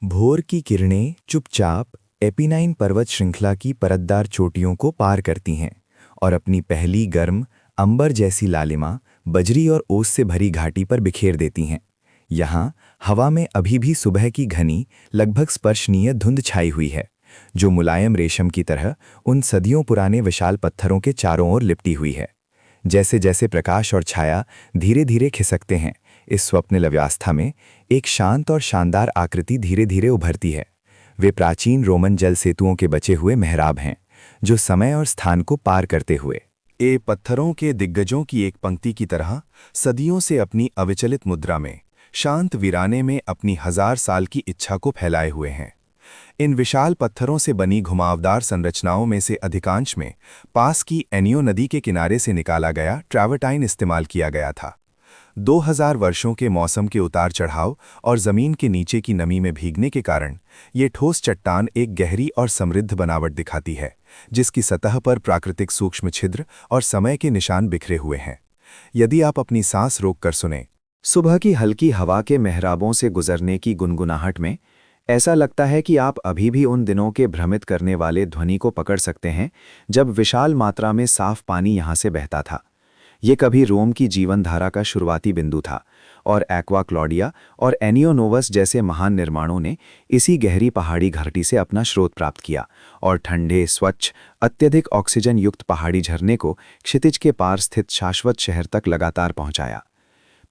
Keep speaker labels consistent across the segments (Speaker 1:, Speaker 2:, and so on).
Speaker 1: भोर की किरणें चुपचाप एपिनाइन पर्वत श्रृंखला की परतदार चोटियों को पार करती हैं और अपनी पहली गर्म अंबर जैसी लालिमा बजरी और ओस से भरी घाटी पर बिखेर देती हैं। यहाँ हवा में अभी भी सुबह की घनी लगभग स्पर्शनीय धुंध छाई हुई है, जो मुलायम रेशम की तरह उन सदियों पुराने विशाल पत्थरों के चारों ओर लिपटी हुई है। जैसे जैसे प्रकाश और छाया धीरे धीरे खिसकते हैं, इस स्वप्निल अवस्था में एक शांत और शानदार आकृति धीरे धीरे उभरती है। वे प्राचीन रोमन जल सेतुओं के बचे हुए मेहराब हैं, जो समय और स्थान को पार करते हुए ये पत्थरों के दिग्गजों की एक पंक्ति की तरह सदियों से अपनी अविचलित मुद्रा में शांत वीराने में अपनी 1000 साल की इच्छा को फैलाए हुए हैं। इन विशाल पत्थरों से बनी घुमावदार संरचनाओं में से अधिकांश में पास की एनियो नदी के किनारे से निकाला गया ट्रैवर्टाइन इस्तेमाल किया गया था। 2000 वर्षों के मौसम के उतार चढ़ाव और जमीन के नीचे की नमी में भीगने के कारण ये ठोस चट्टान एक गहरी और समृद्ध बनावट दिखाती है, जिसकी सतह पर प्राकृतिक सूक्ष्म छिद्र और समय के निशान बिखरे हुए हैं। यदि आप अपनी सांस रोककर सुने सुबह की हल्की हवा के मेहराबों से गुजरने की गुनगुनाहट में, ऐसा लगता है कि आप अभी भी उन दिनों के भ्रमित करने वाले ध्वनि को पकड़ सकते हैं जब विशाल मात्रा में साफ पानी यहाँ से बहता था। ये कभी रोम की जीवनधारा का शुरुआती बिंदु था और एक्वा क्लॉडिया और एनियो नोवस जैसे महान निर्माणों ने इसी गहरी पहाड़ी घाटी से अपना स्रोत प्राप्त किया और ठंडे, स्वच्छ, अत्यधिक ऑक्सीजन युक्त पहाड़ी झरने को क्षितिज के पार स्थित शाश्वत शहर तक लगातार पहुंचाया।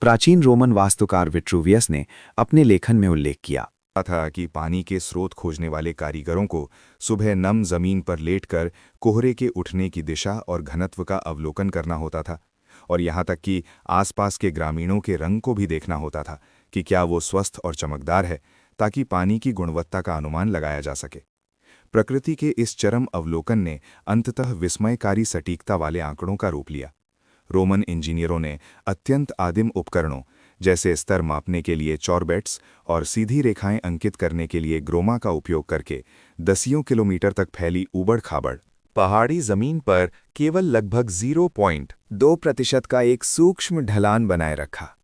Speaker 1: प्राचीन रोमन वास्तुकार विट्रूवियस ने अपने लेखन में उल्लेख किया था कि पानी के स्रोत खोजने वाले कारीगरों को सुबह नम जमीन पर लेटकर कोहरे के उठने की दिशा और घनत्व का अवलोकन करना होता था, और यहाँ तक कि आसपास के ग्रामीणों के रंग को भी देखना होता था कि क्या वो स्वस्थ और चमकदार है, ताकि पानी की गुणवत्ता का अनुमान लगाया जा सके। प्रकृति के इस चरम अवलोकन ने अंततः विस्मयकारी सटीकता वाले आंकड़ों का रूप लिया। रोमन इंजीनियरों ने अत्यंत आदिम उपकरणों जैसे स्तर मापने के लिए चॉरबेट्स और सीधी रेखाएं अंकित करने के लिए ग्रोमा का उपयोग करके दसियों किलोमीटर तक फैली ऊबड़-खाबड़ पहाड़ी जमीन पर केवल लगभग 0.2% का एक सूक्ष्म ढलान बनाए रखा।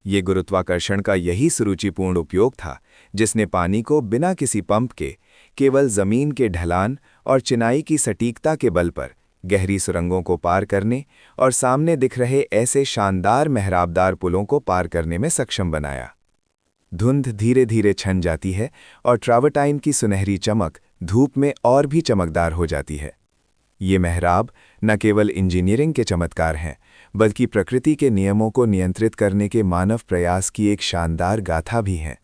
Speaker 1: ये गुरुत्वाकर्षण का यही सुरुचिपूर्ण उपयोग था जिसने पानी को बिना किसी पंप के केवल जमीन के ढलान और चिनाई की सटीकता के बल पर गहरी सुरंगों को पार करने और सामने दिख रहे ऐसे शानदार मेहराबदार पुलों को पार करने में सक्षम बनाया। धुंध धीरे धीरे छन जाती है और ट्रैवर्टाइन की सुनहरी चमक धूप में और भी चमकदार हो जाती है। ये मेहराब न केवल इंजीनियरिंग के चमत्कार हैं, बल्कि प्रकृति के नियमों को नियंत्रित करने के मानव प्रयास की एक शानदार गाथा भी हैं।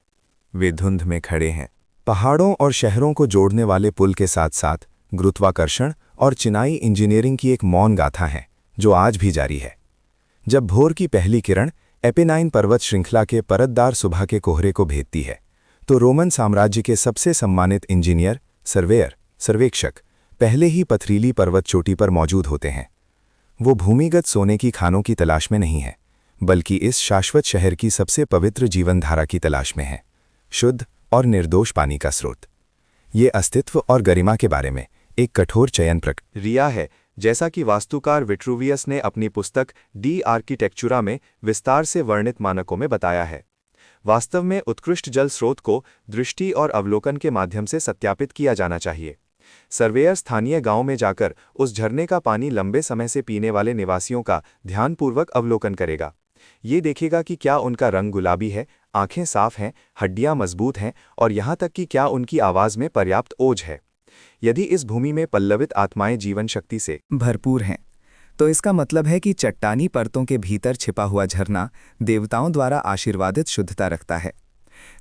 Speaker 1: वे धुंध में खड़े हैं, पहाड़ों और शहरों को जोड़ने वाले पुल के साथ साथ गुरुत्वाकर्षण और चिनाई इंजीनियरिंग की एक मौन गाथा है जो आज भी जारी है। जब भोर की पहली किरण एपिनाइन पर्वत श्रृंखला के परतदार सुबह के कोहरे को भेदती है, तो रोमन साम्राज्य के सबसे सम्मानित इंजीनियर, सर्वेक्षक पहले ही पथरीली पर्वत चोटी पर मौजूद होते हैं। वो भूमिगत सोने की खानों की तलाश में नहीं है, बल्कि इस शाश्वत शहर की सबसे पवित्र जीवनधारा की तलाश में है, शुद्ध और निर्दोष पानी का स्रोत। ये अस्तित्व और गरिमा के बारे में एक कठोर चयन प्रक्रिया है, जैसा कि वास्तुकार विट्रूवियस ने अपनी पुस्तक डी आर्किटेक्चुरा में विस्तार से वर्णित मानकों में बताया है। वास्तव में उत्कृष्ट जल स्रोत को दृष्टि और अवलोकन के माध्यम से सत्यापित किया जाना चाहिए। सर्वेयर स्थानीय गांव में जाकर उस झरने का पानी लंबे समय से पीने वाले निवासियों का ध्यानपूर्वक अवलोकन करेगा। ये देखेगा कि क्या उनका रंग गुलाबी है, आंखें साफ हैं, हड्डियां मजबूत हैं और यहाँ तक कि क्या उनकी आवाज में पर्याप्त ओज है। यदि इस भूमि में पल्लवित आत्माएं जीवन शक्ति से भरपूर हैं, तो इसका मतलब है कि चट्टानी परतों के भीतर छिपा हुआ झरना देवताओं द्वारा आशीर्वादित शुद्धता रखता है।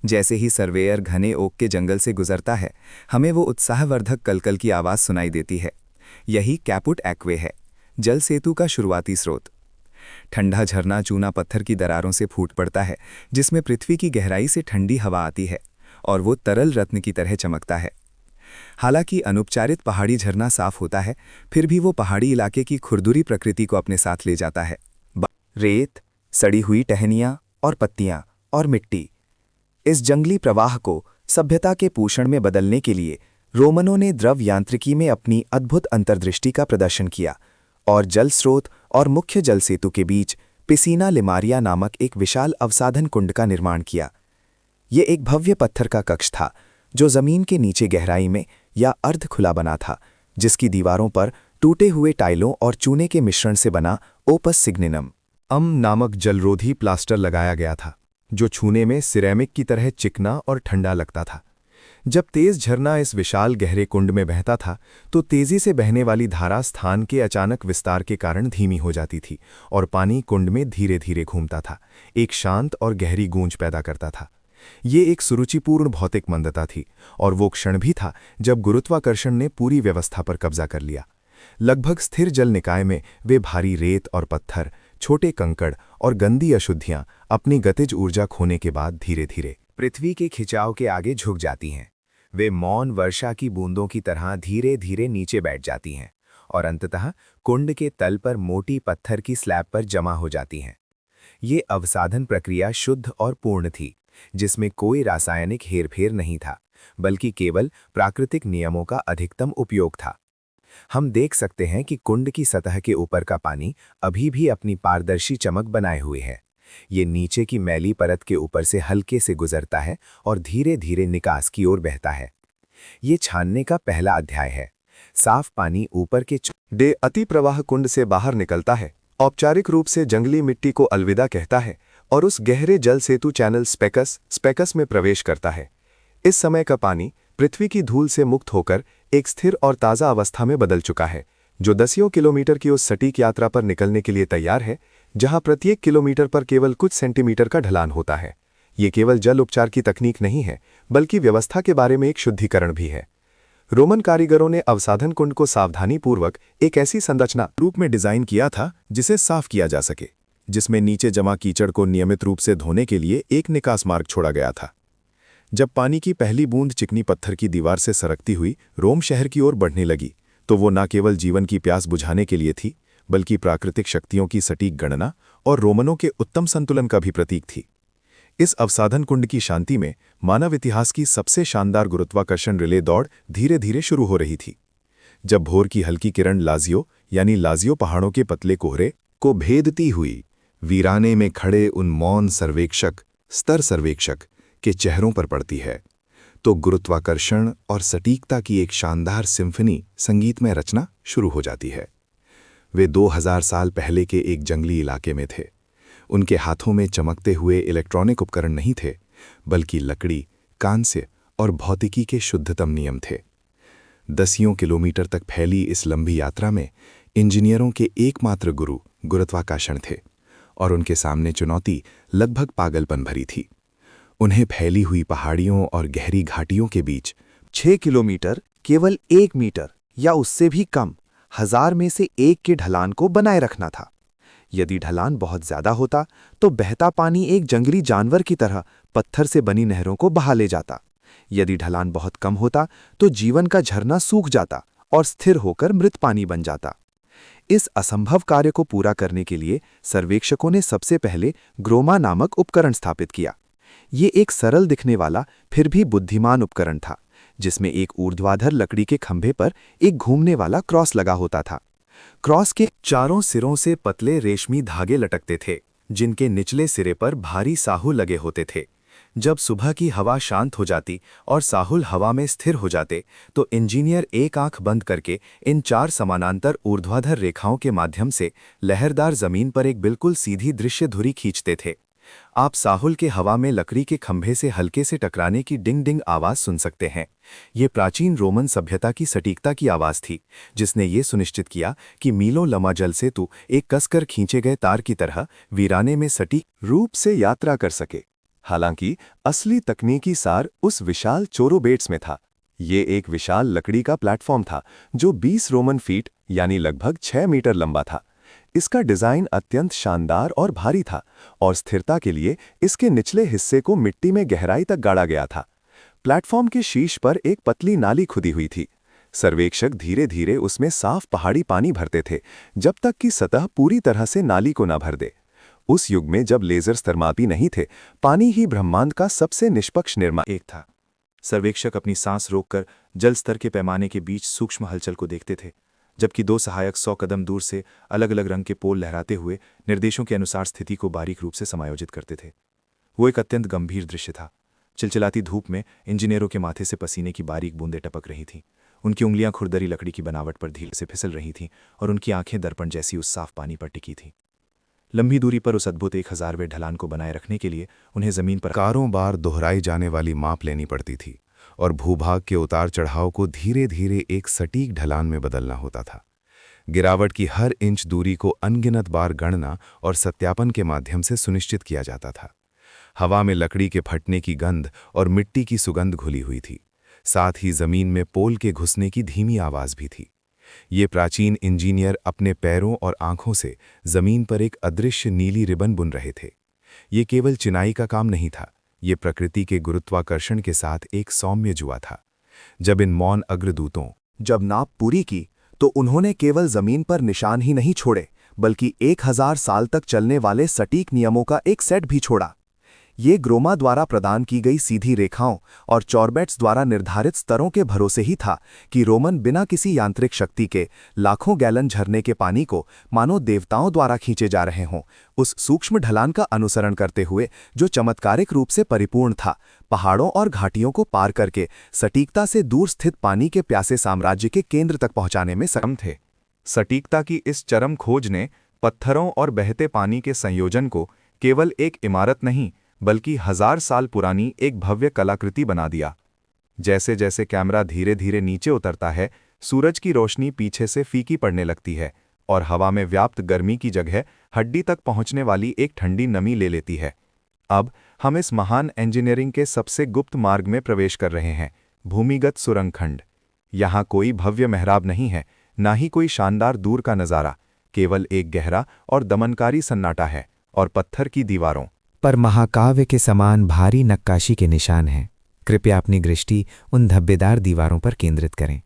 Speaker 1: जैसे ही सर्वेयर घने ओक के जंगल से गुजरता है, हमें वो उत्साहवर्धक कलकल की आवाज़ सुनाई देती है। यही कैपुट एक्वे है, जल सेतु का शुरुआती स्रोत। ठंडा झरना चूना पत्थर की दरारों से फूट पड़ता है, जिसमें पृथ्वी की गहराई से ठंडी हवा आती है और वो तरल रत्न की तरह चमकता है। हालांकि अनुपचारित पहाड़ी झरना साफ होता है, फिर भी वो पहाड़ी इलाके की खुरदुरी प्रकृति को अपने साथ ले जाता है। रेत, सड़ी हुई टहनियाँ और पत्तियाँ और मिट्टी, इस जंगली प्रवाह को सभ्यता के पोषण में बदलने के लिए रोमनों ने द्रव यांत्रिकी में अपनी अद्भुत अंतर्दृष्टि का प्रदर्शन किया और जल स्रोत और मुख्य जल सेतु के बीच पिसीना लिमारिया नामक एक विशाल अवसाधन कुंड का निर्माण किया। ये एक भव्य पत्थर का कक्ष था जो जमीन के नीचे गहराई में या अर्ध खुला बना था, जिसकी दीवारों पर टूटे हुए टाइलों और चूने के मिश्रण से बना ओपस सिग्निनम नामक जलरोधी प्लास्टर लगाया गया था, जो छूने में सिरेमिक की तरह चिकना और ठंडा लगता था। जब तेज झरना इस विशाल गहरे कुंड में बहता था तो तेजी से बहने वाली धारा स्थान के अचानक विस्तार के कारण धीमी हो जाती थी और पानी कुंड में धीरे धीरे घूमता था, एक शांत और गहरी गूंज पैदा करता था। ये एक सुरुचिपूर्ण भौतिक मंदता थी और वो क्षण भी था जब गुरुत्वाकर्षण ने पूरी व्यवस्था पर कब्जा कर लिया। लगभग स्थिर जल निकाय में वे भारी रेत और पत्थर, छोटे कंकड़ और गंदी अशुद्धियां अपनी गतिज ऊर्जा खोने के बाद धीरे धीरे पृथ्वी के खिंचाव के आगे झुक जाती हैं। वे मौन वर्षा की बूंदों की तरह धीरे धीरे नीचे बैठ जाती हैं और अंततः कुंड के तल पर मोटी पत्थर की स्लैब पर जमा हो जाती हैं। ये अवसाधन प्रक्रिया शुद्ध और पूर्ण थी, जिसमें कोई रासायनिक हेरफेर नहीं था, बल्कि केवल प्राकृतिक नियमों का अधिकतम उपयोग था। हम देख सकते हैं कि कुंड की सतह के ऊपर का पानी अभी भी अपनी पारदर्शी चमक बनाए हुए है। ये नीचे की मैली परत के ऊपर से हल्के से गुजरता है और धीरे धीरे निकास की ओर बहता है। ये छानने का पहला अध्याय है। साफ पानी ऊपर के अति प्रवाह कुंड से बाहर निकलता है, औपचारिक रूप से जंगली मिट्टी को अलविदा कहता है और उस गहरे जल सेतु चैनल स्पेकस में प्रवेश करता है। इस समय का पानी पृथ्वी की धूल से मुक्त होकर एक स्थिर और ताज़ा अवस्था में बदल चुका है, जो दसियों किलोमीटर की उस सटीक यात्रा पर निकलने के लिए तैयार है, जहां प्रत्येक किलोमीटर पर केवल कुछ सेंटीमीटर का ढलान होता है। ये केवल जल उपचार की तकनीक नहीं है, बल्कि व्यवस्था के बारे में एक शुद्धिकरण भी है। रोमन कारीगरों ने अवसाधन कुंड को सावधानीपूर्वक एक ऐसी संरचना रूप में डिजाइन किया था जिसे साफ किया जा सके, जिसमें नीचे जमा कीचड़ को नियमित रूप से धोने के लिए एक निकास मार्ग छोड़ा गया था। जब पानी की पहली बूंद चिकनी पत्थर की दीवार से सरकती हुई रोम शहर की ओर बढ़ने लगी, तो वो न केवल जीवन की प्यास बुझाने के लिए थी, बल्कि प्राकृतिक शक्तियों की सटीक गणना और रोमनों के उत्तम संतुलन का भी प्रतीक थी। इस अवसाधन कुंड की शांति में मानव इतिहास की सबसे शानदार गुरुत्वाकर्षण रिले दौड़ धीरे धीरे शुरू हो रही थी। जब भोर की हल्की किरण लाजियो पहाड़ों के पतले कोहरे को भेदती हुई वीराने में खड़े उन मौन सर्वेक्षक के चेहरों पर पड़ती है, तो गुरुत्वाकर्षण और सटीकता की एक शानदार सिम्फनी संगीतमय रचना शुरू हो जाती है। वे 2000 साल पहले के एक जंगली इलाके में थे। उनके हाथों में चमकते हुए इलेक्ट्रॉनिक उपकरण नहीं थे, बल्कि लकड़ी, कांस्य और भौतिकी के शुद्धतम नियम थे। दसियों किलोमीटर तक फैली इस लंबी यात्रा में इंजीनियरों के एकमात्र गुरु गुरुत्वाकर्षण थे, और उनके सामने चुनौती लगभग पागलपन भरी थी। उन्हें फैली हुई पहाड़ियों और गहरी घाटियों के बीच 6 किलोमीटर केवल 1 मीटर या उससे भी कम 1000 में से 1 के ढलान को बनाए रखना था। यदि ढलान बहुत ज्यादा होता तो बहता पानी एक जंगली जानवर की तरह पत्थर से बनी नहरों को बहा ले जाता। यदि ढलान बहुत कम होता तो जीवन का झरना सूख जाता और स्थिर होकर मृत पानी बन जाता। इस असंभव कार्य को पूरा करने के लिए सर्वेक्षकों ने सबसे पहले ग्रोमा नामक उपकरण स्थापित किया। ये एक सरल दिखने वाला फिर भी बुद्धिमान उपकरण था, जिसमें एक ऊर्ध्वाधर लकड़ी के खंभे पर एक घूमने वाला क्रॉस लगा होता था। क्रॉस के चारों सिरों से पतले रेशमी धागे लटकते थे, जिनके निचले सिरे पर भारी साहुल लगे होते थे। जब सुबह की हवा शांत हो जाती और साहुल हवा में स्थिर हो जाते, तो इंजीनियर एक आंख बंद करके इन 4 समानांतर ऊर्ध्वाधर रेखाओं के माध्यम से लहरदार जमीन पर एक बिल्कुल सीधी दृश्य धुरी खींचते थे। आप साहुल के हवा में लकड़ी के खंभे से हल्के से टकराने की डिंग डिंग आवाज सुन सकते हैं। ये प्राचीन रोमन सभ्यता की सटीकता की आवाज थी, जिसने ये सुनिश्चित किया कि मीलों लंबा जल सेतु एक कसकर खींचे गए तार की तरह वीराने में सटीक रूप से यात्रा कर सके। हालांकि असली तकनीकी सार उस विशाल चोरोबेट्स में था। ये एक विशाल लकड़ी का प्लेटफॉर्म था जो 20 रोमन फीट यानी लगभग 6 मीटर लंबा था। इसका डिजाइन अत्यंत शानदार और भारी था और स्थिरता के लिए इसके निचले हिस्से को मिट्टी में गहराई तक गाड़ा गया था। प्लेटफॉर्म के शीर्ष पर एक पतली नाली खुदी हुई थी। सर्वेक्षक धीरे धीरे उसमें साफ पहाड़ी पानी भरते थे, जब तक कि सतह पूरी तरह से नाली को न भर दे। उस युग में जब लेजर स्तरमापी नहीं थे, पानी ही ब्रह्मांड का सबसे निष्पक्ष निर्माण था। सर्वेक्षक अपनी सांस रोककर जल स्तर के पैमाने के बीच सूक्ष्म हलचल को देखते थे, जबकि 2 सहायक 100 कदम दूर से अलग अलग रंग के पोल लहराते हुए निर्देशों के अनुसार स्थिति को बारीक रूप से समायोजित करते थे। वो एक अत्यंत गंभीर दृश्य था, चिलचिलाती धूप में इंजीनियरों के माथे से पसीने की बारीक बूंदें टपक रही थीं। उनकी उंगलियां खुरदरी लकड़ी की बनावट पर धीरे से फिसल रही थीं और उनकी आंखें दर्पण जैसी उस साफ पानी पर टिकी थीं। लंबी दूरी पर उस अद्भुत 1000वें ढलान को बनाए रखने के लिए उन्हें जमीन पर
Speaker 2: कारों बार दोहराई जाने वाली माप लेनी पड़ती थी और भूभाग के उतार चढ़ाव को धीरे धीरे एक सटीक ढलान में बदलना होता था। गिरावट की हर इंच दूरी को अनगिनत बार गणना और सत्यापन के माध्यम से सुनिश्चित किया जाता था। हवा में लकड़ी के फटने की गंध और मिट्टी की सुगंध घुली हुई थी। साथ ही जमीन में पोल के घुसने की धीमी आवाज भी थी। ये प्राचीन इंजीनियर अपने पैरों और आंखों से जमीन पर एक अदृश्य नीली रिबन बुन रहे थे। ये केवल चिनाई का काम नहीं था, ये प्रकृति के गुरुत्वाकर्षण के साथ एक सौम्य जुआ था। जब इन मौन अग्रदूतों
Speaker 1: जब नाप पूरी की तो उन्होंने केवल जमीन पर निशान ही नहीं छोड़े, बल्कि 1000 साल तक चलने वाले सटीक नियमों का एक सेट भी छोड़ा। ये ग्रोमा द्वारा प्रदान की गई सीधी रेखाओं और चॉरबैट्स द्वारा निर्धारित स्तरों के भरोसे ही था कि रोमन बिना किसी यांत्रिक शक्ति के लाखों गैलन झरने के पानी को मानो देवताओं द्वारा खींचे जा रहे हों, उस सूक्ष्म ढलान का अनुसरण करते हुए जो चमत्कारिक रूप से परिपूर्ण था, पहाड़ों और घाटियों को पार करके सटीकता से दूर स्थित पानी के प्यासे साम्राज्य के केंद्र तक पहुंचाने में सक्षम थे। सटीकता की इस चरम खोज ने पत्थरों और बहते पानी के संयोजन को केवल एक इमारत नहीं बल्कि 1000 साल पुरानी एक भव्य कलाकृति बना दिया। जैसे जैसे कैमरा धीरे धीरे नीचे उतरता है, सूरज की रोशनी पीछे से फीकी पड़ने लगती है और हवा में व्याप्त गर्मी की जगह हड्डी तक पहुंचने वाली एक ठंडी नमी ले लेती है। अब हम इस महान इंजीनियरिंग के सबसे गुप्त मार्ग में प्रवेश कर रहे हैं, भूमिगत सुरंग खंड। यहाँ कोई भव्य मेहराब नहीं है, ना ही कोई शानदार दूर का नज़ारा, केवल एक गहरा और दमनकारी सन्नाटा है और पत्थर की दीवारों
Speaker 3: पर महाकाव्य के समान भारी नक्काशी के निशान हैं। कृपया अपनी दृष्टि उन धब्बेदार दीवारों पर केंद्रित करें।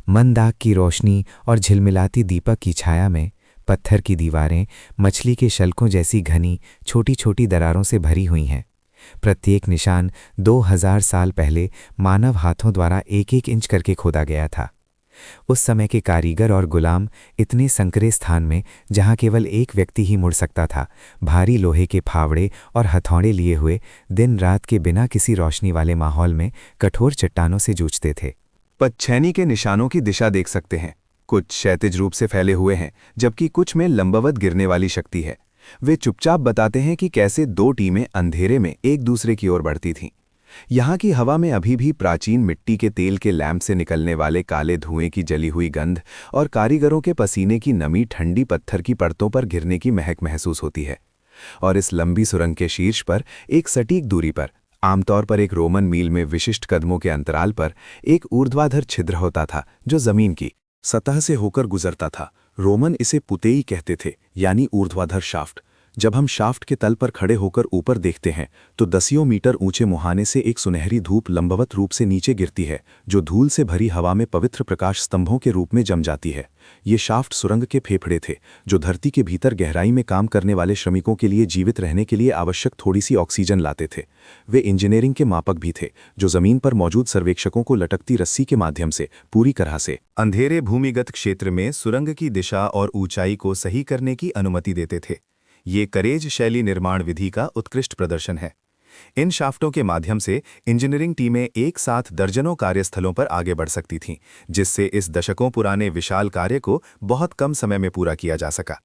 Speaker 3: मंद आग की रोशनी और झिलमिलाती दीपक की छाया में पत्थर की दीवारें मछली के शल्कों जैसी घनी छोटी छोटी दरारों से भरी हुई हैं। प्रत्येक निशान 2000 साल पहले मानव हाथों द्वारा एक एक इंच करके खोदा गया था। उस समय के कारीगर और गुलाम इतने संकरे स्थान में जहां केवल एक व्यक्ति ही मुड़ सकता था, भारी लोहे के फावड़े और हथौड़े लिए हुए दिन रात के बिना किसी रोशनी वाले माहौल में कठोर चट्टानों से जूझते थे।
Speaker 1: पच्छैनी के निशानों की दिशा देख सकते हैं। कुछ क्षैतिज रूप से फैले हुए हैं, जबकि कुछ में लंबवत गिरने वाली शक्ति है। वे चुपचाप बताते हैं कि कैसे दो टीमें अंधेरे में एक दूसरे की ओर बढ़ती थीं। यहाँ की हवा में अभी भी प्राचीन मिट्टी के तेल के लैंप से निकलने वाले काले धुएं की जली हुई गंध और कारीगरों के पसीने की नमी ठंडी पत्थर की परतों पर गिरने की महक महसूस होती है। और इस लंबी सुरंग के शीर्ष पर एक सटीक दूरी पर, आमतौर पर एक रोमन मील में विशिष्ट कदमों के अंतराल पर, एक ऊर्ध्वाधर छिद्र होता था जो जमीन की सतह से होकर गुजरता था। रोमन इसे पुतेई कहते थे, यानी ऊर्ध्वाधर शाफ्ट। जब हम शाफ्ट के तल पर खड़े होकर ऊपर देखते हैं तो दसियों मीटर ऊंचे मुहाने से एक सुनहरी धूप लंबवत रूप से नीचे गिरती है, जो धूल से भरी हवा में पवित्र प्रकाश स्तंभों के रूप में जम जाती है। ये शाफ्ट सुरंग के फेफड़े थे, जो धरती के भीतर गहराई में काम करने वाले श्रमिकों के लिए जीवित रहने के लिए आवश्यक थोड़ी सी ऑक्सीजन लाते थे। वे इंजीनियरिंग के मापक भी थे, जो जमीन पर मौजूद सर्वेक्षकों को लटकती रस्सी के माध्यम से पूरी तरह से अंधेरे भूमिगत क्षेत्र में सुरंग की दिशा और ऊंचाई को सही करने की अनुमति देते थे। ये करेज शैली निर्माण विधि का उत्कृष्ट प्रदर्शन है। इन शाफ्टों के माध्यम से इंजीनियरिंग टीमें एक साथ दर्जनों कार्यस्थलों पर आगे बढ़ सकती थीं, जिससे इस दशकों पुराने विशाल कार्य को बहुत कम समय में पूरा किया जा सका।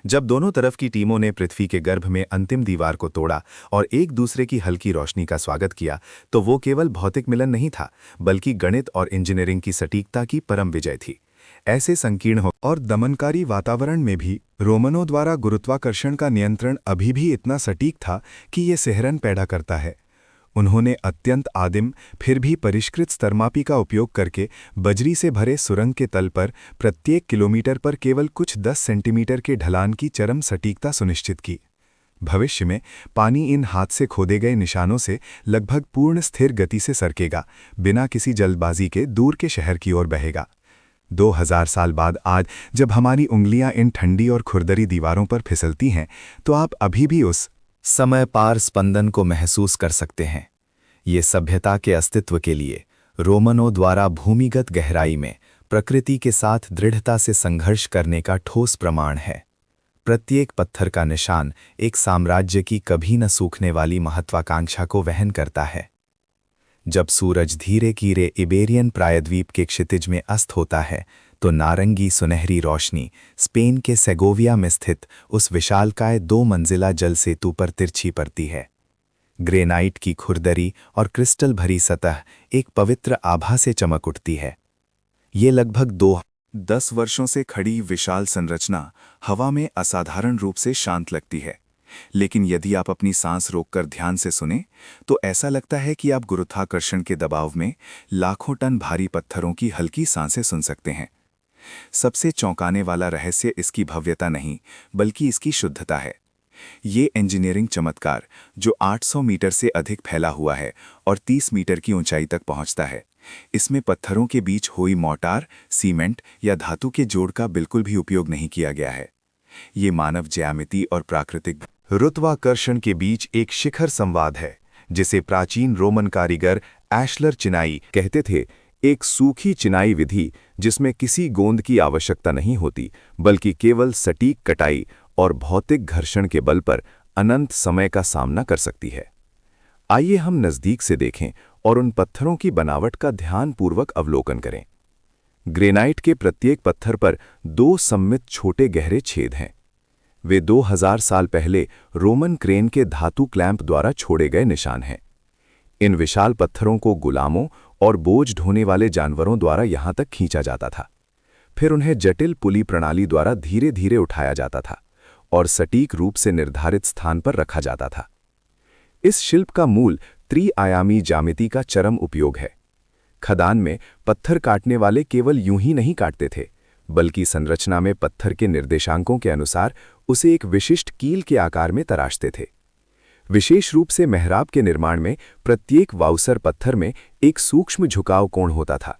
Speaker 1: जब दोनों तरफ की टीमों ने पृथ्वी के गर्भ में अंतिम दीवार को तोड़ा और एक दूसरे की हल्की रोशनी का स्वागत किया, तो वो केवल भौतिक मिलन नहीं था, बल्कि गणित और इंजीनियरिंग की सटीकता की परम विजय थी। ऐसे संकीर्ण और दमनकारी वातावरण में भी रोमनों द्वारा गुरुत्वाकर्षण का नियंत्रण अभी भी इतना सटीक था कि ये सिहरन पैदा करता है। उन्होंने अत्यंत आदिम फिर भी परिष्कृत स्तरमापी का उपयोग करके बजरी से भरे सुरंग के तल पर प्रत्येक किलोमीटर पर केवल कुछ 10 सेंटीमीटर के ढलान की चरम सटीकता सुनिश्चित की। भविष्य में पानी इन हाथ से खोदे गए निशानों से लगभग पूर्ण स्थिर गति से सरकेगा, बिना किसी जल्दबाजी के दूर के शहर की ओर बहेगा। 2000 साल बाद आज जब हमारी उंगलियां इन ठंडी और खुरदरी दीवारों पर फिसलती हैं, तो आप अभी भी उस समय पार स्पंदन को महसूस कर सकते हैं। ये सभ्यता के अस्तित्व के लिए रोमनों द्वारा भूमिगत गहराई में प्रकृति के साथ दृढ़ता से संघर्ष करने का ठोस प्रमाण है। प्रत्येक पत्थर का निशान एक साम्राज्य की कभी न सूखने वाली महत्वाकांक्षा को वहन करता है। जब सूरज धीरे धीरे इबेरियन प्रायद्वीप के क्षितिज में अस्त होता है तो नारंगी सुनहरी रोशनी स्पेन के सेगोविया में स्थित उस विशालकाय 2 मंजिला जल सेतु पर तिरछी पड़ती है। ग्रेनाइट की खुरदरी और क्रिस्टल भरी सतह एक पवित्र आभा से चमक उठती है। ये लगभग 10 वर्षों से खड़ी विशाल संरचना हवा में असाधारण रूप से शांत लगती है, लेकिन यदि आप अपनी सांस रोककर ध्यान से सुने तो ऐसा लगता है कि आप गुरुत्वाकर्षण के दबाव में लाखों टन भारी पत्थरों की हल्की सांसें सुन सकते हैं। सबसे चौंकाने वाला रहस्य इसकी भव्यता नहीं बल्कि इसकी शुद्धता है। ये इंजीनियरिंग चमत्कार जो 800 मीटर से अधिक फैला हुआ है और 30 मीटर की ऊंचाई तक पहुंचता है, इसमें पत्थरों के बीच हुई मोर्टार, सीमेंट या धातु के जोड़ का बिल्कुल भी उपयोग नहीं किया गया है। ये मानव ज्यामिति और प्राकृतिक
Speaker 2: गुरुत्वाकर्षण के बीच एक शिखर संवाद है, जिसे प्राचीन रोमन कारीगर एशलर चिनाई कहते थे। एक सूखी चिनाई विधि जिसमें किसी गोंद की आवश्यकता नहीं होती, बल्कि केवल सटीक कटाई और भौतिक घर्षण के बल पर अनंत समय का सामना कर सकती है। आइए हम नज़दीक से देखें और उन पत्थरों की बनावट का ध्यानपूर्वक अवलोकन करें। ग्रेनाइट के प्रत्येक पत्थर पर 2 सममित छोटे गहरे छेद हैं। वे 2000 साल पहले रोमन क्रेन के धातु क्लैंप द्वारा छोड़े गए निशान हैं। इन विशाल पत्थरों को गुलामों और बोझ ढोने वाले जानवरों द्वारा यहां तक खींचा जाता था। फिर उन्हें जटिल पुली प्रणाली द्वारा धीरे धीरे उठाया जाता था और सटीक रूप से निर्धारित स्थान पर रखा जाता था। इस शिल्प का मूल त्रि-आयामी ज्यामिति का चरम उपयोग है। खदान में पत्थर काटने वाले केवल यूं ही नहीं काटते थे, बल्कि संरचना में पत्थर के निर्देशांकों के अनुसार उसे एक विशिष्ट कील के आकार में तराशते थे। विशेष रूप से मेहराब के निर्माण में प्रत्येक वाउसर पत्थर में एक सूक्ष्म झुकाव कोण होता था।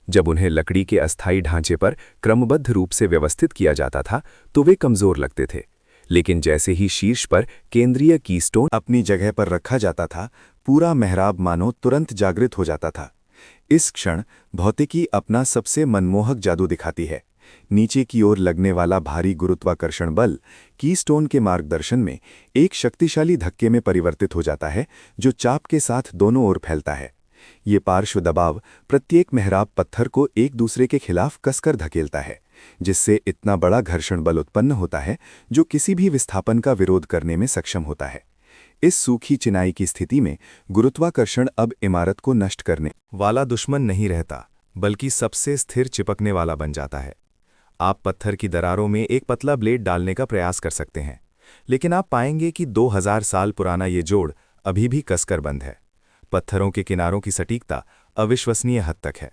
Speaker 2: जब उन्हें लकड़ी के अस्थायी ढांचे पर क्रमबद्ध रूप से व्यवस्थित किया जाता था तो वे कमजोर लगते थे, लेकिन जैसे ही शीर्ष पर केंद्रीय कीस्टोन
Speaker 1: अपनी जगह पर रखा जाता था, पूरा मेहराब मानो तुरंत जागृत हो जाता था। इस क्षण भौतिकी अपना सबसे मनमोहक जादू दिखाती है। नीचे की ओर लगने वाला भारी गुरुत्वाकर्षण बल कीस्टोन के मार्गदर्शन में एक शक्तिशाली धक्के में परिवर्तित हो जाता है, जो चाप के साथ दोनों ओर फैलता है। ये पार्श्व दबाव प्रत्येक मेहराब पत्थर को एक दूसरे के खिलाफ कसकर धकेलता है, जिससे इतना बड़ा घर्षण बल उत्पन्न होता है जो किसी भी विस्थापन का विरोध करने में सक्षम होता है। इस सूखी चिनाई की स्थिति में गुरुत्वाकर्षण अब इमारत को नष्ट करने वाला दुश्मन नहीं रहता, बल्कि सबसे स्थिर चिपकने वाला बन जाता है। आप पत्थर की दरारों में एक पतला ब्लेड डालने का प्रयास कर सकते हैं, लेकिन आप पाएंगे कि 2000 साल पुराना ये जोड़ अभी भी कसकर बंद है। पत्थरों के किनारों की सटीकता अविश्वसनीय हद तक है।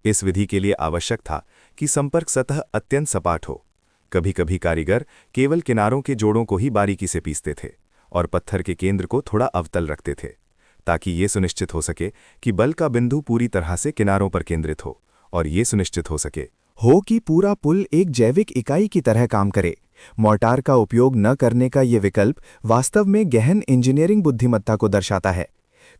Speaker 1: इस विधि के लिए आवश्यक था कि संपर्क सतह अत्यंत सपाट हो। कभी-कभी कारीगर केवल किनारों के जोड़ों को ही बारीकी से पीसते थे और पत्थर के केंद्र को थोड़ा अवतल रखते थे, ताकि ये सुनिश्चित हो सके कि बल का बिंदु पूरी तरह से किनारों पर केंद्रित हो और ये सुनिश्चित हो सके
Speaker 3: कि पूरा पुल एक जैविक इकाई की तरह काम करे। मोर्टार का उपयोग न करने का ये विकल्प वास्तव में गहन इंजीनियरिंग बुद्धिमत्ता को दर्शाता है।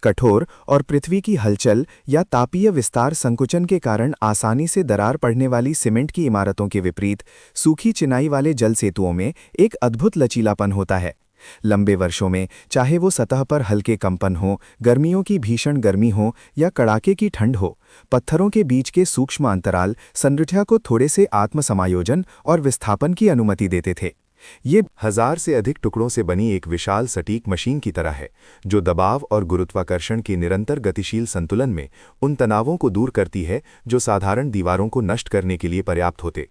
Speaker 3: कठोर और पृथ्वी की हलचल या तापीय विस्तार संकुचन के कारण आसानी से दरार पड़ने वाली सीमेंट की इमारतों के विपरीत सूखी चिनाई वाले जल सेतुओं में एक अद्भुत लचीलापन होता है। लंबे वर्षों में चाहे वो सतह पर हल्के कंपन हो, गर्मियों की भीषण गर्मी हो या कड़ाके की ठंड हो, पत्थरों के बीच के सूक्ष्म अंतराल संरचना को थोड़े से आत्मसमायोजन और विस्थापन की अनुमति देते थे। ये
Speaker 2: 1000 से अधिक टुकड़ों से बनी एक विशाल सटीक मशीन की तरह है, जो दबाव और गुरुत्वाकर्षण की निरंतर गतिशील संतुलन में उन तनावों को दूर करती है जो साधारण दीवारों को नष्ट करने के लिए पर्याप्त होते।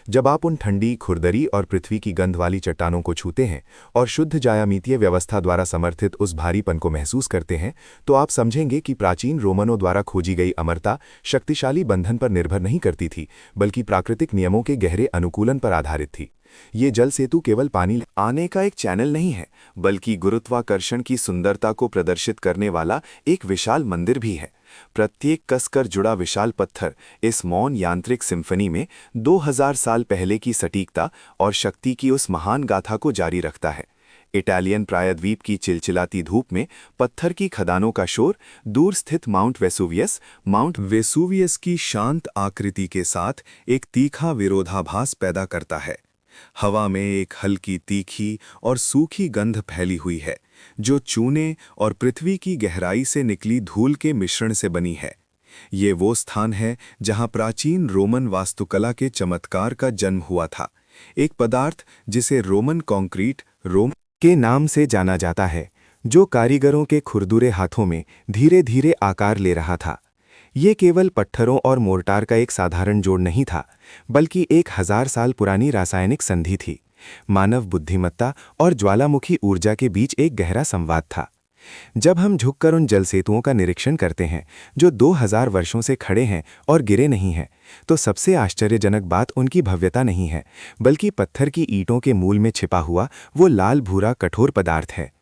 Speaker 2: जब आप उन ठंडी, खुरदरी और पृथ्वी की गंध वाली चट्टानों को छूते हैं और शुद्ध ज्यामितीय व्यवस्था द्वारा समर्थित उस भारीपन को महसूस करते हैं, तो आप समझेंगे कि प्राचीन रोमनों द्वारा खोजी गई अमरता शक्तिशाली बंधन पर निर्भर नहीं करती थी, बल्कि प्राकृतिक नियमों के गहरे अनुकूलन पर आधारित थी। ये जल सेतु केवल पानी आने का एक चैनल नहीं है, बल्कि गुरुत्वाकर्षण की सुंदरता को प्रदर्शित करने वाला एक विशाल मंदिर भी है। प्रत्येक कसकर जुड़ा विशाल पत्थर इस मौन यांत्रिक सिम्फनी में 2000 साल पहले की सटीकता और शक्ति की उस महान गाथा को जारी रखता है। इटालियन प्रायद्वीप की चिलचिलाती धूप में पत्थर की खदानों का शोर दूर स्थित माउंट वेसुवियस की शांत आकृति के साथ एक तीखा विरोधाभास पैदा करता है। हवा में एक हल्की तीखी और सूखी गंध फैली हुई है, जो चूने और पृथ्वी की गहराई से निकली धूल के मिश्रण से बनी है। ये वो स्थान है जहां प्राचीन रोमन वास्तुकला के चमत्कार का जन्म हुआ था, एक पदार्थ जिसे रोमन कंक्रीट रोम
Speaker 1: के नाम से जाना जाता है, जो कारीगरों के खुरदुरे हाथों में धीरे धीरे आकार ले रहा था। ये केवल पत्थरों और मोर्टार का एक साधारण जोड़ नहीं था, बल्कि 1000 साल पुरानी रासायनिक संधि थी। मानव बुद्धिमत्ता और ज्वालामुखी ऊर्जा के बीच एक गहरा संवाद था। जब हम झुककर उन जल सेतुओं का निरीक्षण करते हैं जो 2000 वर्षों से खड़े हैं और गिरे नहीं हैं, तो सबसे आश्चर्यजनक बात उनकी भव्यता नहीं है, बल्कि पत्थर की ईंटों के मूल में छिपा हुआ वो लाल भूरा कठोर पदार्थ है।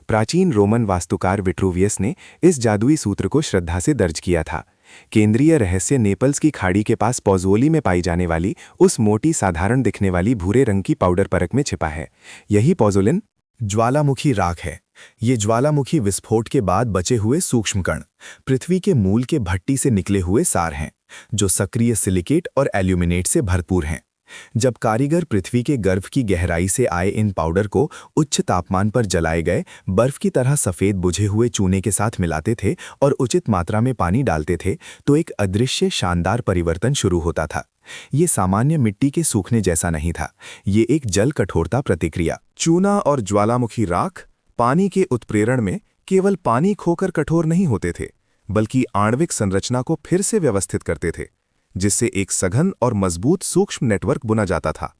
Speaker 1: प्राचीन रोमन वास्तुकार विट्रूवियस ने इस जादुई सूत्र को श्रद्धा से दर्ज किया था। केंद्रीय रहस्य नेपल्स की खाड़ी के पास पोज़ोली में पाई जाने वाली उस मोटी साधारण दिखने वाली भूरे रंग की पाउडर परत में छिपा है। यही पोज़ोलिन ज्वालामुखी राख है। ये ज्वालामुखी विस्फोट के बाद बचे हुए सूक्ष्म कण पृथ्वी के मूल के भट्टी से निकले हुए सार हैं, जो सक्रिय सिलिकेट और एल्यूमिनेट से भरपूर हैं। जब कारीगर पृथ्वी के गर्भ की गहराई से आए इन पाउडर को उच्च तापमान पर जलाए गए बर्फ की तरह सफ़ेद बुझे हुए चूने के साथ मिलाते थे और उचित मात्रा में पानी डालते थे, तो एक अदृश्य शानदार परिवर्तन शुरू होता था। ये सामान्य मिट्टी के सूखने जैसा नहीं था, ये एक जल कठोरता प्रतिक्रिया। चूना और ज्वालामुखी राख पानी के उत्प्रेरण में केवल पानी खोकर कठोर नहीं होते थे, बल्कि आणविक संरचना को फिर से व्यवस्थित करते थे, जिससे एक सघन और मजबूत सूक्ष्म नेटवर्क बुना जाता था।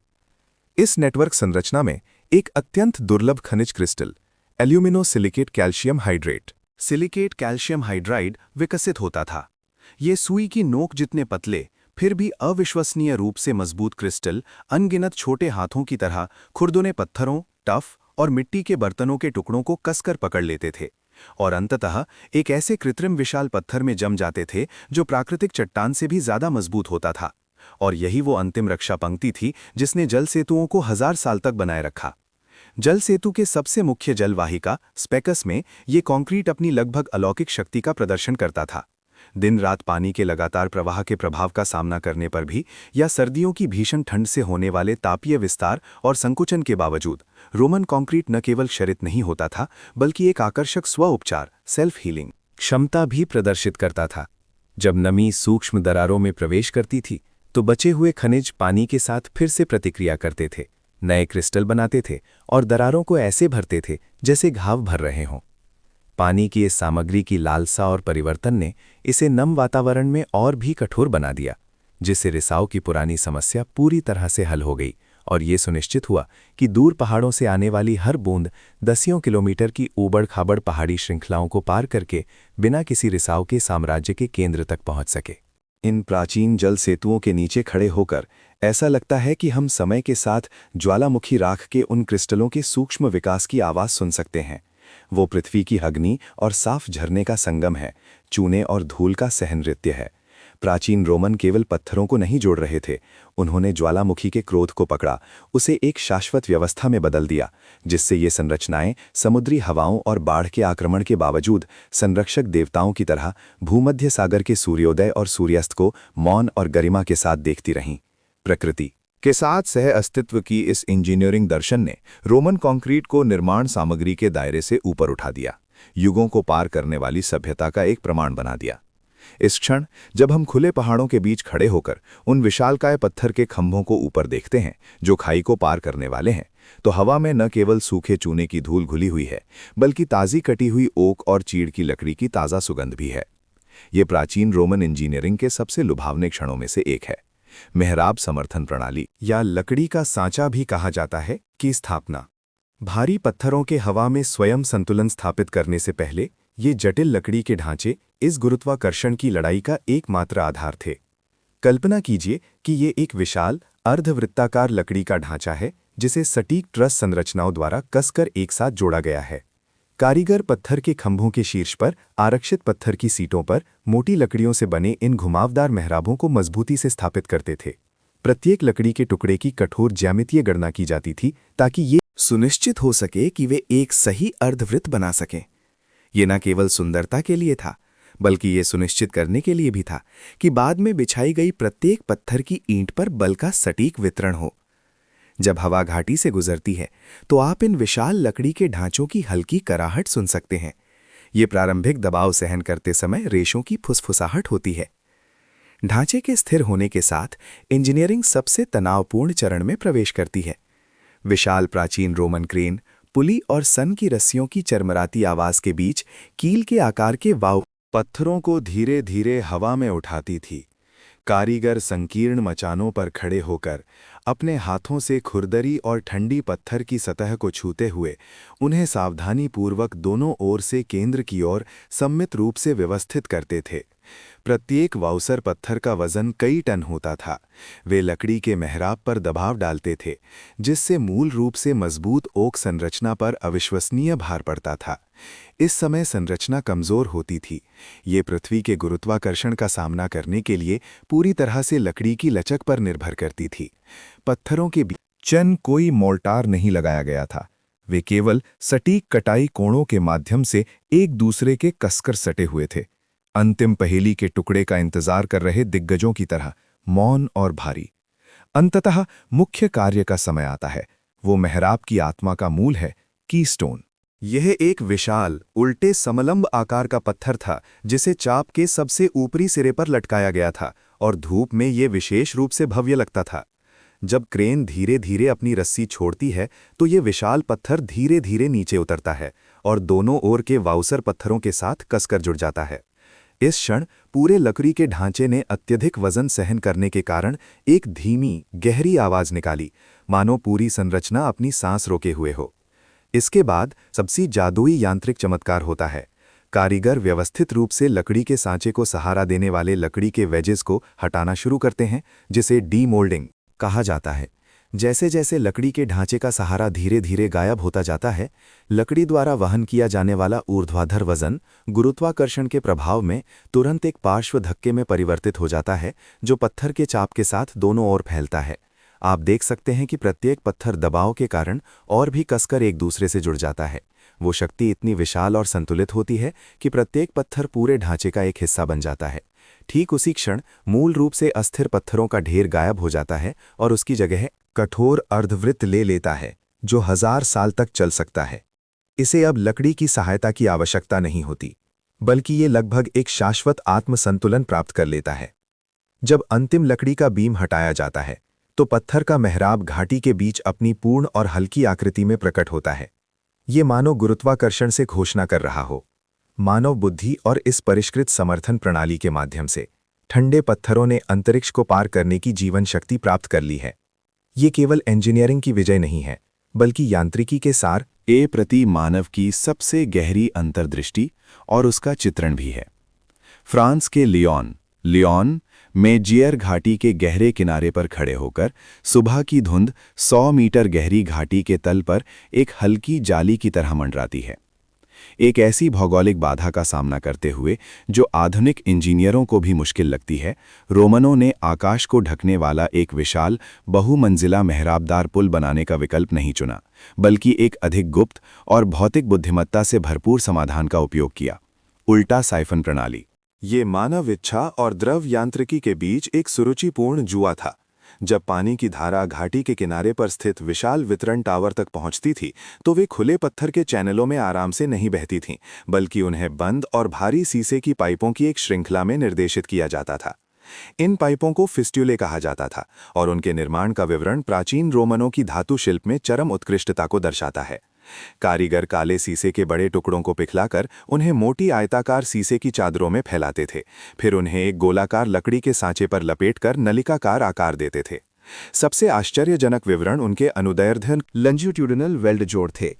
Speaker 1: इस नेटवर्क संरचना में एक अत्यंत दुर्लभ खनिज crystal alumino-silicate calcium hydrate silicate calcium hydride विकसित होता था। ये सुई की नोक जितने पतले फिर भी अविश्वसनीय रूप से मजबूत क्रिस्टल अनगिनत छोटे हाथों की तरह खुरदुने पत्थरों, टफ और मिट्टी के बर्तनों के टुकड़ों को कसकर पकड़ लेते थे और अंततः एक ऐसे कृत्रिम विशाल पत्थर में जम जाते थे जो प्राकृतिक चट्टान से भी ज्यादा मजबूत होता था। और यही वो अंतिम रक्षा पंक्ति थी जिसने जल सेतुओं को 1000 साल तक बनाए रखा। जल सेतु के सबसे मुख्य जलवाहिका स्पेकस में ये कंक्रीट अपनी लगभग अलौकिक शक्ति का प्रदर्शन करता था। दिन रात पानी के लगातार प्रवाह के प्रभाव का सामना करने पर भी, या सर्दियों की भीषण ठंड से होने वाले तापीय विस्तार और संकुचन के बावजूद, रोमन कंक्रीट न केवल क्षरित नहीं होता था, बल्कि एक आकर्षक स्व उपचार सेल्फ हीलिंग क्षमता भी प्रदर्शित करता था। जब नमी सूक्ष्म दरारों में प्रवेश करती थी, तो बचे हुए खनिज पानी के साथ फिर से प्रतिक्रिया करते थे, नए क्रिस्टल बनाते थे और दरारों को ऐसे भरते थे जैसे घाव भर रहे हों। पानी की इस सामग्री की लालसा और परिवर्तन ने इसे नम वातावरण में और भी कठोर बना दिया, जिससे रिसाव की पुरानी समस्या पूरी तरह से हल हो गई और ये सुनिश्चित हुआ कि दूर पहाड़ों से आने वाली हर बूंद दसियों किलोमीटर की ऊबड़-खाबड़ पहाड़ी श्रृंखलाओं को पार करके बिना किसी रिसाव के साम्राज्य के केंद्र तक पहुंच सके।
Speaker 2: इन प्राचीन जल सेतुओं के नीचे खड़े होकर ऐसा लगता है कि हम समय के साथ ज्वालामुखी राख के उन क्रिस्टलों के सूक्ष्म विकास की आवाज़ सुन सकते हैं। वो पृथ्वी की अग्नि और साफ झरने का संगम है, चूने और धूल का सहनृत्य है। प्राचीन रोमन केवल पत्थरों को नहीं जोड़ रहे थे, उन्होंने ज्वालामुखी के क्रोध को पकड़ा, उसे एक शाश्वत व्यवस्था में बदल दिया, जिससे ये संरचनाएं समुद्री हवाओं और बाढ़ के आक्रमण के बावजूद संरक्षक देवताओं की तरह भूमध्य सागर के सूर्योदय और सूर्यास्त को मौन और गरिमा के साथ देखती रहीं। प्रकृति के साथ सह अस्तित्व की इस इंजीनियरिंग दर्शन ने रोमन कंक्रीट को निर्माण सामग्री के दायरे से ऊपर उठा दिया, युगों को पार करने वाली सभ्यता का एक प्रमाण बना दिया। इस क्षण जब हम खुले पहाड़ों के बीच खड़े होकर उन विशालकाय पत्थर के खंभों को ऊपर देखते हैं जो खाई को पार करने वाले हैं, तो हवा में न केवल सूखे चूने की धूल घुली हुई है, बल्कि ताज़ी कटी हुई ओक और चीड़ की लकड़ी की ताज़ा सुगंध भी है। ये प्राचीन रोमन इंजीनियरिंग के सबसे लुभावने क्षणों में से एक है। मेहराब समर्थन प्रणाली या लकड़ी का सांचा भी कहा जाता है की स्थापना। भारी पत्थरों के हवा में स्वयं संतुलन स्थापित करने से पहले ये जटिल लकड़ी के ढांचे इस गुरुत्वाकर्षण की लड़ाई का एकमात्र आधार थे। कल्पना कीजिए कि ये एक विशाल अर्धवृत्ताकार लकड़ी का ढांचा है जिसे सटीक ट्रस संरचनाओं द्वारा कसकर एक साथ जोड़ा गया है। कारीगर पत्थर के खंभों के शीर्ष पर आरक्षित पत्थर की सीटों पर मोटी लकड़ियों से बने इन घुमावदार मेहराबों को मजबूती से स्थापित करते थे। प्रत्येक लकड़ी के टुकड़े की कठोर ज्यामितीय गणना की जाती थी ताकि ये सुनिश्चित हो सके कि वे एक सही अर्धवृत्त बना सकें। ये न केवल सुंदरता के लिए था, बल्कि ये सुनिश्चित करने के लिए भी था कि बाद में बिछाई गई प्रत्येक पत्थर की ईंट पर बल का सटीक वितरण हो।
Speaker 1: जब हवा घाटी से गुजरती है तो आप इन विशाल लकड़ी के ढांचों की हल्की कराहट सुन सकते हैं। ये प्रारंभिक दबाव सहन करते समय रेशों की फुसफुसाहट होती है। ढांचे के स्थिर होने के साथ इंजीनियरिंग सबसे तनावपूर्ण चरण में प्रवेश करती है। विशाल प्राचीन रोमन क्रेन, पुली और सन की रस्सियों की चरमराती आवाज के बीच कील के आकार के वाव
Speaker 2: पत्थरों को धीरे धीरे हवा में उठाती थी। कारीगर संकीर्ण मचानों पर खड़े होकर अपने हाथों से खुरदरी और ठंडी पत्थर की सतह को छूते हुए उन्हें सावधानीपूर्वक दोनों ओर से केंद्र की ओर सम्मित रूप से व्यवस्थित करते थे। प्रत्येक वाउसर पत्थर का वजन कई टन होता था। वे लकड़ी के मेहराब पर दबाव डालते थे, जिससे मूल रूप से मजबूत ओक संरचना पर अविश्वसनीय भार पड़ता था। इस समय संरचना कमजोर होती थी। ये पृथ्वी के गुरुत्वाकर्षण का सामना करने के लिए पूरी तरह से लकड़ी की लचक पर निर्भर करती थी। पत्थरों के बीच
Speaker 1: चन कोई मोर्टार नहीं लगाया गया था। वे केवल सटीक कटाई कोणों के माध्यम से एक दूसरे के कसकर सटे हुए थे, अंतिम पहेली के टुकड़े का इंतजार कर रहे दिग्गजों की तरह, मौन और भारी। अंततः मुख्य कार्य का समय आता है। वो मेहराब की आत्मा का मूल है, कीस्टोन।
Speaker 2: यह एक विशाल, उल्टे समलंब आकार का पत्थर था जिसे चाप के सबसे ऊपरी सिरे पर लटकाया गया था और धूप में ये विशेष रूप से भव्य लगता था। जब क्रेन धीरे धीरे अपनी रस्सी छोड़ती है तो ये विशाल पत्थर धीरे धीरे नीचे उतरता है और दोनों ओर के वाउसर पत्थरों के साथ कसकर जुड़ जाता है। इस क्षण पूरे लकड़ी के ढांचे ने अत्यधिक वजन सहन करने के कारण एक धीमी, गहरी आवाज निकाली, मानो पूरी संरचना अपनी सांस रोके हुए हो। इसके बाद सबसे जादुई यांत्रिक चमत्कार होता है। कारीगर व्यवस्थित रूप से लकड़ी के सांचे को सहारा देने वाले लकड़ी के वेजेस को हटाना शुरू करते हैं, जिसे डीमोल्डिंग कहा जाता है। जैसे जैसे लकड़ी के ढांचे का सहारा धीरे धीरे गायब होता जाता है, लकड़ी द्वारा वहन किया जाने वाला ऊर्ध्वाधर वजन गुरुत्वाकर्षण के प्रभाव में तुरंत एक पार्श्व धक्के में परिवर्तित हो जाता है, जो पत्थर के चाप के साथ दोनों ओर फैलता है। आप देख सकते हैं कि प्रत्येक पत्थर दबाव के कारण और भी कसकर एक दूसरे से जुड़ जाता है। वो शक्ति इतनी विशाल और संतुलित होती है कि प्रत्येक पत्थर पूरे ढांचे का एक हिस्सा बन जाता है। ठीक उसी क्षण मूल रूप से अस्थिर पत्थरों का ढेर गायब हो जाता है और उसकी जगह कठोर अर्धवृत्त ले लेता है, जो 1000 साल तक चल सकता है। इसे अब लकड़ी की सहायता की आवश्यकता नहीं होती, बल्कि ये लगभग एक शाश्वत आत्मसंतुलन प्राप्त कर लेता है। जब अंतिम लकड़ी का बीम हटाया जाता है तो पत्थर का मेहराब घाटी के बीच अपनी पूर्ण और हल्की आकृति में प्रकट होता है। ये मानव गुरुत्वाकर्षण से घोषणा कर रहा हो। मानव बुद्धि और इस परिष्कृत समर्थन प्रणाली के माध्यम से ठंडे पत्थरों ने अंतरिक्ष को पार करने की जीवन शक्ति प्राप्त कर ली है। ये केवल इंजीनियरिंग की विजय नहीं है, बल्कि यांत्रिकी के सार ए प्रति मानव की सबसे गहरी अंतर्दृष्टि और उसका चित्रण भी है। फ्रांस के लियोन में जियर घाटी के गहरे किनारे पर खड़े होकर सुबह की धुंध 100 मीटर गहरी घाटी के तल पर एक हल्की जाली की तरह मंडराती है। एक ऐसी भौगोलिक बाधा का सामना करते हुए जो आधुनिक इंजीनियरों को भी मुश्किल लगती है, रोमनों ने आकाश को ढकने वाला एक विशाल बहुमंजिला मेहराबदार पुल बनाने का विकल्प नहीं चुना, बल्कि एक अधिक गुप्त और भौतिक बुद्धिमत्ता से भरपूर समाधान का उपयोग किया, उल्टा साइफन प्रणाली। ये मानव इच्छा और द्रव यांत्रिकी के बीच एक सुरुचिपूर्ण जुआ था। जब पानी की धारा घाटी के किनारे पर स्थित विशाल वितरण टावर तक पहुंचती थी तो वे खुले पत्थर के चैनलों में आराम से नहीं बहती थीं, बल्कि उन्हें बंद और भारी शीशे की पाइपों की एक श्रृंखला में निर्देशित किया जाता था। इन पाइपों को फिस्ट्यूले कहा जाता था और उनके निर्माण का विवरण प्राचीन रोमनों की धातु शिल्प में चरम उत्कृष्टता को दर्शाता है। कारीगर काले शीशे के बड़े टुकड़ों को पिघलाकर उन्हें मोटी आयताकार शीशे की चादरों में फैलाते थे, फिर उन्हें एक गोलाकार लकड़ी के सांचे पर लपेटकर नलिकाकार आकार देते थे। सबसे आश्चर्यजनक विवरण उनके अनुदैर्ध्य लंजिट्यूडिनल वेल्ड जोड़ थे।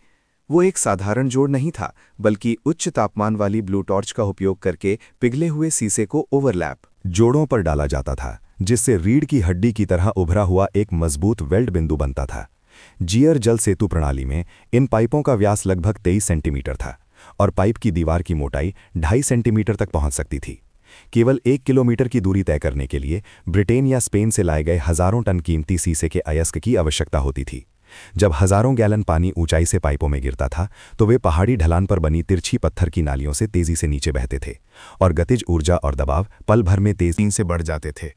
Speaker 2: वो एक साधारण जोड़ नहीं था, बल्कि उच्च तापमान वाली ब्लू टॉर्च का उपयोग करके पिघले हुए शीशे को ओवरलैप जोड़ों पर डाला जाता था, जिससे रीढ़ की हड्डी की तरह उभरा हुआ एक मजबूत वेल्ड बिंदु बनता था। जियर जल सेतु प्रणाली में इन पाइपों का व्यास लगभग 23 सेंटीमीटर था और पाइप की दीवार की मोटाई 2.5 सेंटीमीटर तक पहुंच सकती थी। केवल 1 किलोमीटर की दूरी तय करने के लिए ब्रिटेन या स्पेन से लाए गए हजारों टन कीमती शीशे के अयस्क की आवश्यकता होती थी। जब हजारों गैलन पानी ऊंचाई से पाइपों में गिरता था तो वे पहाड़ी ढलान पर बनी तिरछी पत्थर की नालियों से तेजी से नीचे बहते थे और गतिज ऊर्जा और दबाव पल भर में तेजी से बढ़ जाते थे।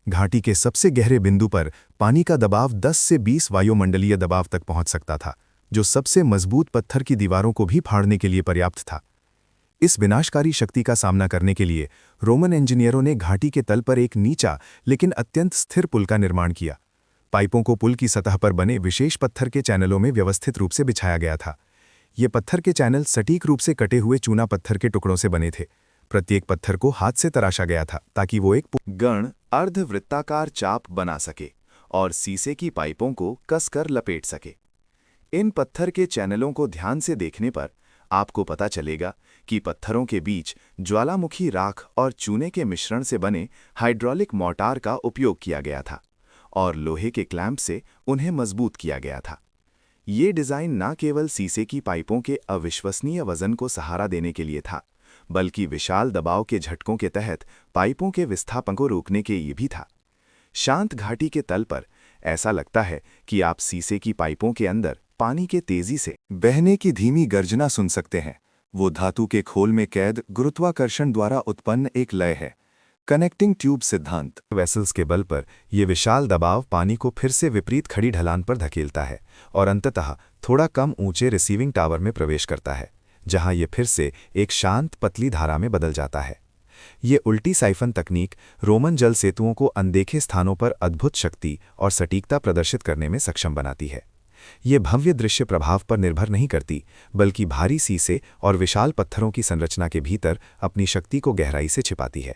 Speaker 2: घाटी के सबसे गहरे बिंदु पर पानी का दबाव 10 से 20 वायुमंडलीय दबाव तक पहुंच सकता था, जो सबसे मजबूत पत्थर की दीवारों को भी फाड़ने के लिए पर्याप्त था। इस विनाशकारी शक्ति का सामना करने के लिए रोमन इंजीनियरों ने घाटी के तल पर एक नीचा लेकिन अत्यंत स्थिर पुल का निर्माण किया। पाइपों को पुल की सतह पर बने विशेष पत्थर के चैनलों में व्यवस्थित रूप से बिछाया गया था। ये पत्थर के चैनल सटीक रूप से कटे हुए चूना पत्थर के टुकड़ों से बने थे। प्रत्येक पत्थर को हाथ से तराशा गया था ताकि वो एक
Speaker 1: गण अर्धवृत्ताकार चाप बना सके और शीशे की पाइपों को कसकर लपेट सके। इन पत्थर के चैनलों को ध्यान से देखने पर आपको पता चलेगा कि पत्थरों के बीच ज्वालामुखी राख और चूने के मिश्रण से बने हाइड्रोलिक मोर्टार का उपयोग किया गया था और लोहे के क्लैंप से उन्हें मजबूत किया गया था। ये डिज़ाइन न केवल शीशे की पाइपों के अविश्वसनीय वजन को सहारा देने के लिए था, बल्कि विशाल दबाव के झटकों के तहत पाइपों के विस्थापन को रोकने के लिए भी था। शांत घाटी के तल पर ऐसा लगता है कि आप शीशे की पाइपों के अंदर पानी के तेजी से बहने की धीमी गर्जना सुन सकते हैं। वो धातु के खोल में कैद गुरुत्वाकर्षण द्वारा उत्पन्न एक लय है। कनेक्टिंग ट्यूब सिद्धांत वेसल्स के बल पर यह विशाल दबाव पानी को फिर से विपरीत खड़ी ढलान पर धकेलता है और अंततः थोड़ा कम ऊंचे रिसीविंग टावर में प्रवेश करता है, जहां यह फिर से एक शांत पतली धारा में बदल जाता है। ये उल्टी साइफन तकनीक रोमन जल सेतुओं को अनदेखे स्थानों पर अद्भुत शक्ति और सटीकता प्रदर्शित करने में सक्षम बनाती है। ये भव्य दृश्य प्रभाव पर निर्भर नहीं करती, बल्कि भारी शीशे और विशाल पत्थरों की संरचना के भीतर अपनी शक्ति को गहराई से छिपाती है।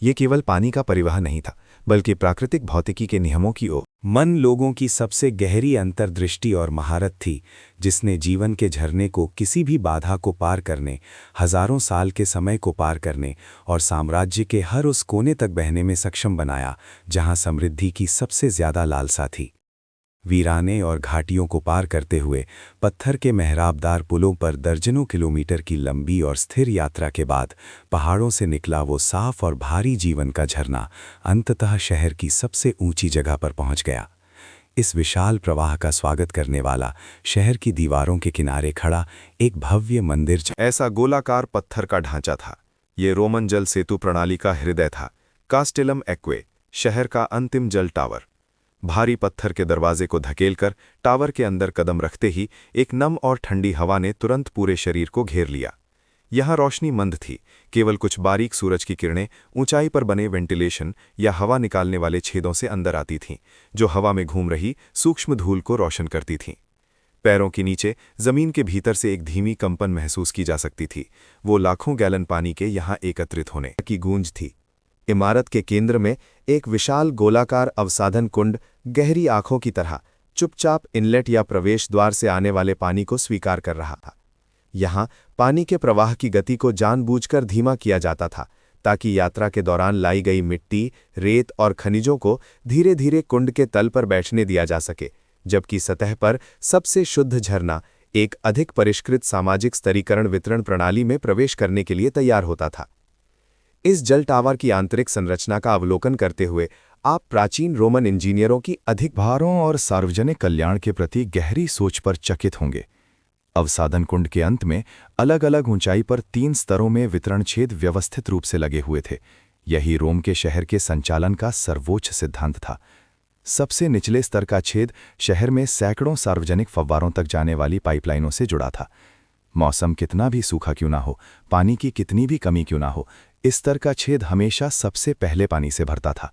Speaker 1: ये केवल पानी का परिवहन नहीं था, बल्कि प्राकृतिक भौतिकी के नियमों की ओर
Speaker 3: मन लोगों की सबसे गहरी अंतर्दृष्टि और महारत थी, जिसने जीवन के झरने को किसी भी बाधा को पार करने, हजारों साल के समय को पार करने और साम्राज्य के हर उस कोने तक बहने में सक्षम बनाया जहां समृद्धि की सबसे ज्यादा लालसा थी। वीराने और घाटियों को पार करते हुए पत्थर के मेहराबदार पुलों पर दर्जनों किलोमीटर की लंबी और स्थिर यात्रा के बाद पहाड़ों से निकला वो साफ और भारी जीवन का झरना अंततः शहर की सबसे ऊंची जगह पर पहुंच गया। इस विशाल प्रवाह का स्वागत करने वाला शहर की दीवारों के किनारे खड़ा एक भव्य मंदिर
Speaker 2: ऐसा गोलाकार पत्थर का ढांचा था। ये रोमन जल सेतु प्रणाली का हृदय था। कास्टेलम एक्वे, शहर का अंतिम जल टावर। भारी पत्थर के दरवाजे को धकेलकर टावर के अंदर कदम रखते ही एक नम और ठंडी हवा ने तुरंत पूरे शरीर को घेर लिया। यहाँ रोशनी मंद थी, केवल कुछ बारीक सूरज की किरणें ऊंचाई पर बने वेंटिलेशन या हवा निकालने वाले छेदों से अंदर आती थीं, जो हवा में घूम रही सूक्ष्म धूल को रोशन करती थीं। पैरों के नीचे जमीन के भीतर से एक धीमी कंपन महसूस की जा सकती थी। वो लाखों गैलन पानी के यहाँ एकत्रित होने की गूंज थी। इमारत के केंद्र में एक विशाल गोलाकार अवसाधन कुंड गहरी आंखों की तरह चुपचाप इनलेट या प्रवेश द्वार से आने वाले पानी को स्वीकार कर रहा था। यहाँ पानी के प्रवाह की गति को जानबूझकर धीमा किया जाता था, ताकि यात्रा के दौरान लाई गई मिट्टी, रेत और खनिजों को धीरे धीरे कुंड के तल पर बैठने दिया जा सके, जबकि सतह पर सबसे शुद्ध झरना एक अधिक परिष्कृत सामाजिक स्तरीकरण वितरण प्रणाली में प्रवेश करने के लिए तैयार होता था। इस जल टावर की आंतरिक संरचना का अवलोकन करते हुए आप प्राचीन रोमन इंजीनियरों की अधिक भारों और सार्वजनिक कल्याण के प्रति गहरी सोच पर चकित होंगे। अवसाधन कुंड के अंत में अलग अलग ऊंचाई पर 3 स्तरों में वितरण छेद व्यवस्थित रूप से लगे हुए थे। यही रोम के शहर के संचालन का सर्वोच्च सिद्धांत था। सबसे निचले स्तर का छेद शहर में सैकड़ों सार्वजनिक फव्वारों तक जाने वाली पाइपलाइनों से जुड़ा था। मौसम कितना भी सूखा क्यों ना हो, पानी की कितनी भी कमी क्यों ना हो, इस स्तर का छेद हमेशा सबसे पहले पानी से भरता था।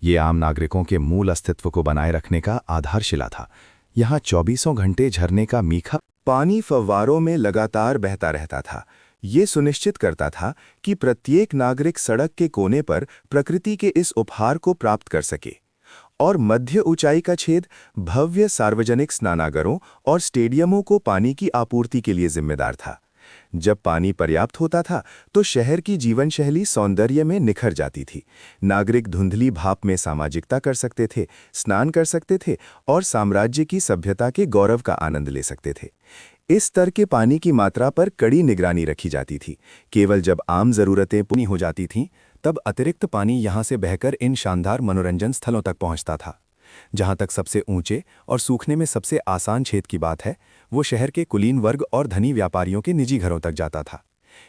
Speaker 2: ये आम नागरिकों के मूल अस्तित्व को बनाए रखने का आधारशिला था। यहाँ 24 घंटे झरने का मीठा पानी फव्वारों में लगातार बहता रहता था। ये सुनिश्चित करता था कि प्रत्येक नागरिक सड़क के कोने पर प्रकृति के इस उपहार को प्राप्त कर सके। और मध्य ऊंचाई का छेद भव्य सार्वजनिक स्नानागारों और स्टेडियमों को पानी की आपूर्ति के लिए जिम्मेदार था। जब पानी पर्याप्त होता था तो शहर की जीवन शैली सौंदर्य में निखर जाती थी। नागरिक धुंधली भाप में सामाजिकता कर सकते थे, स्नान कर सकते थे और साम्राज्य की सभ्यता के गौरव का आनंद ले सकते थे। इस स्तर के पानी की मात्रा पर कड़ी निगरानी रखी जाती थी। केवल जब आम ज़रूरतें पूरी हो जाती थीं, तब अतिरिक्त पानी यहाँ से बहकर इन शानदार मनोरंजन स्थलों तक पहुँचता था। जहाँ तक सबसे ऊंचे और सूखने में सबसे आसान छेद की बात है, वो शहर के कुलीन वर्ग और धनी व्यापारियों के निजी घरों तक जाता था।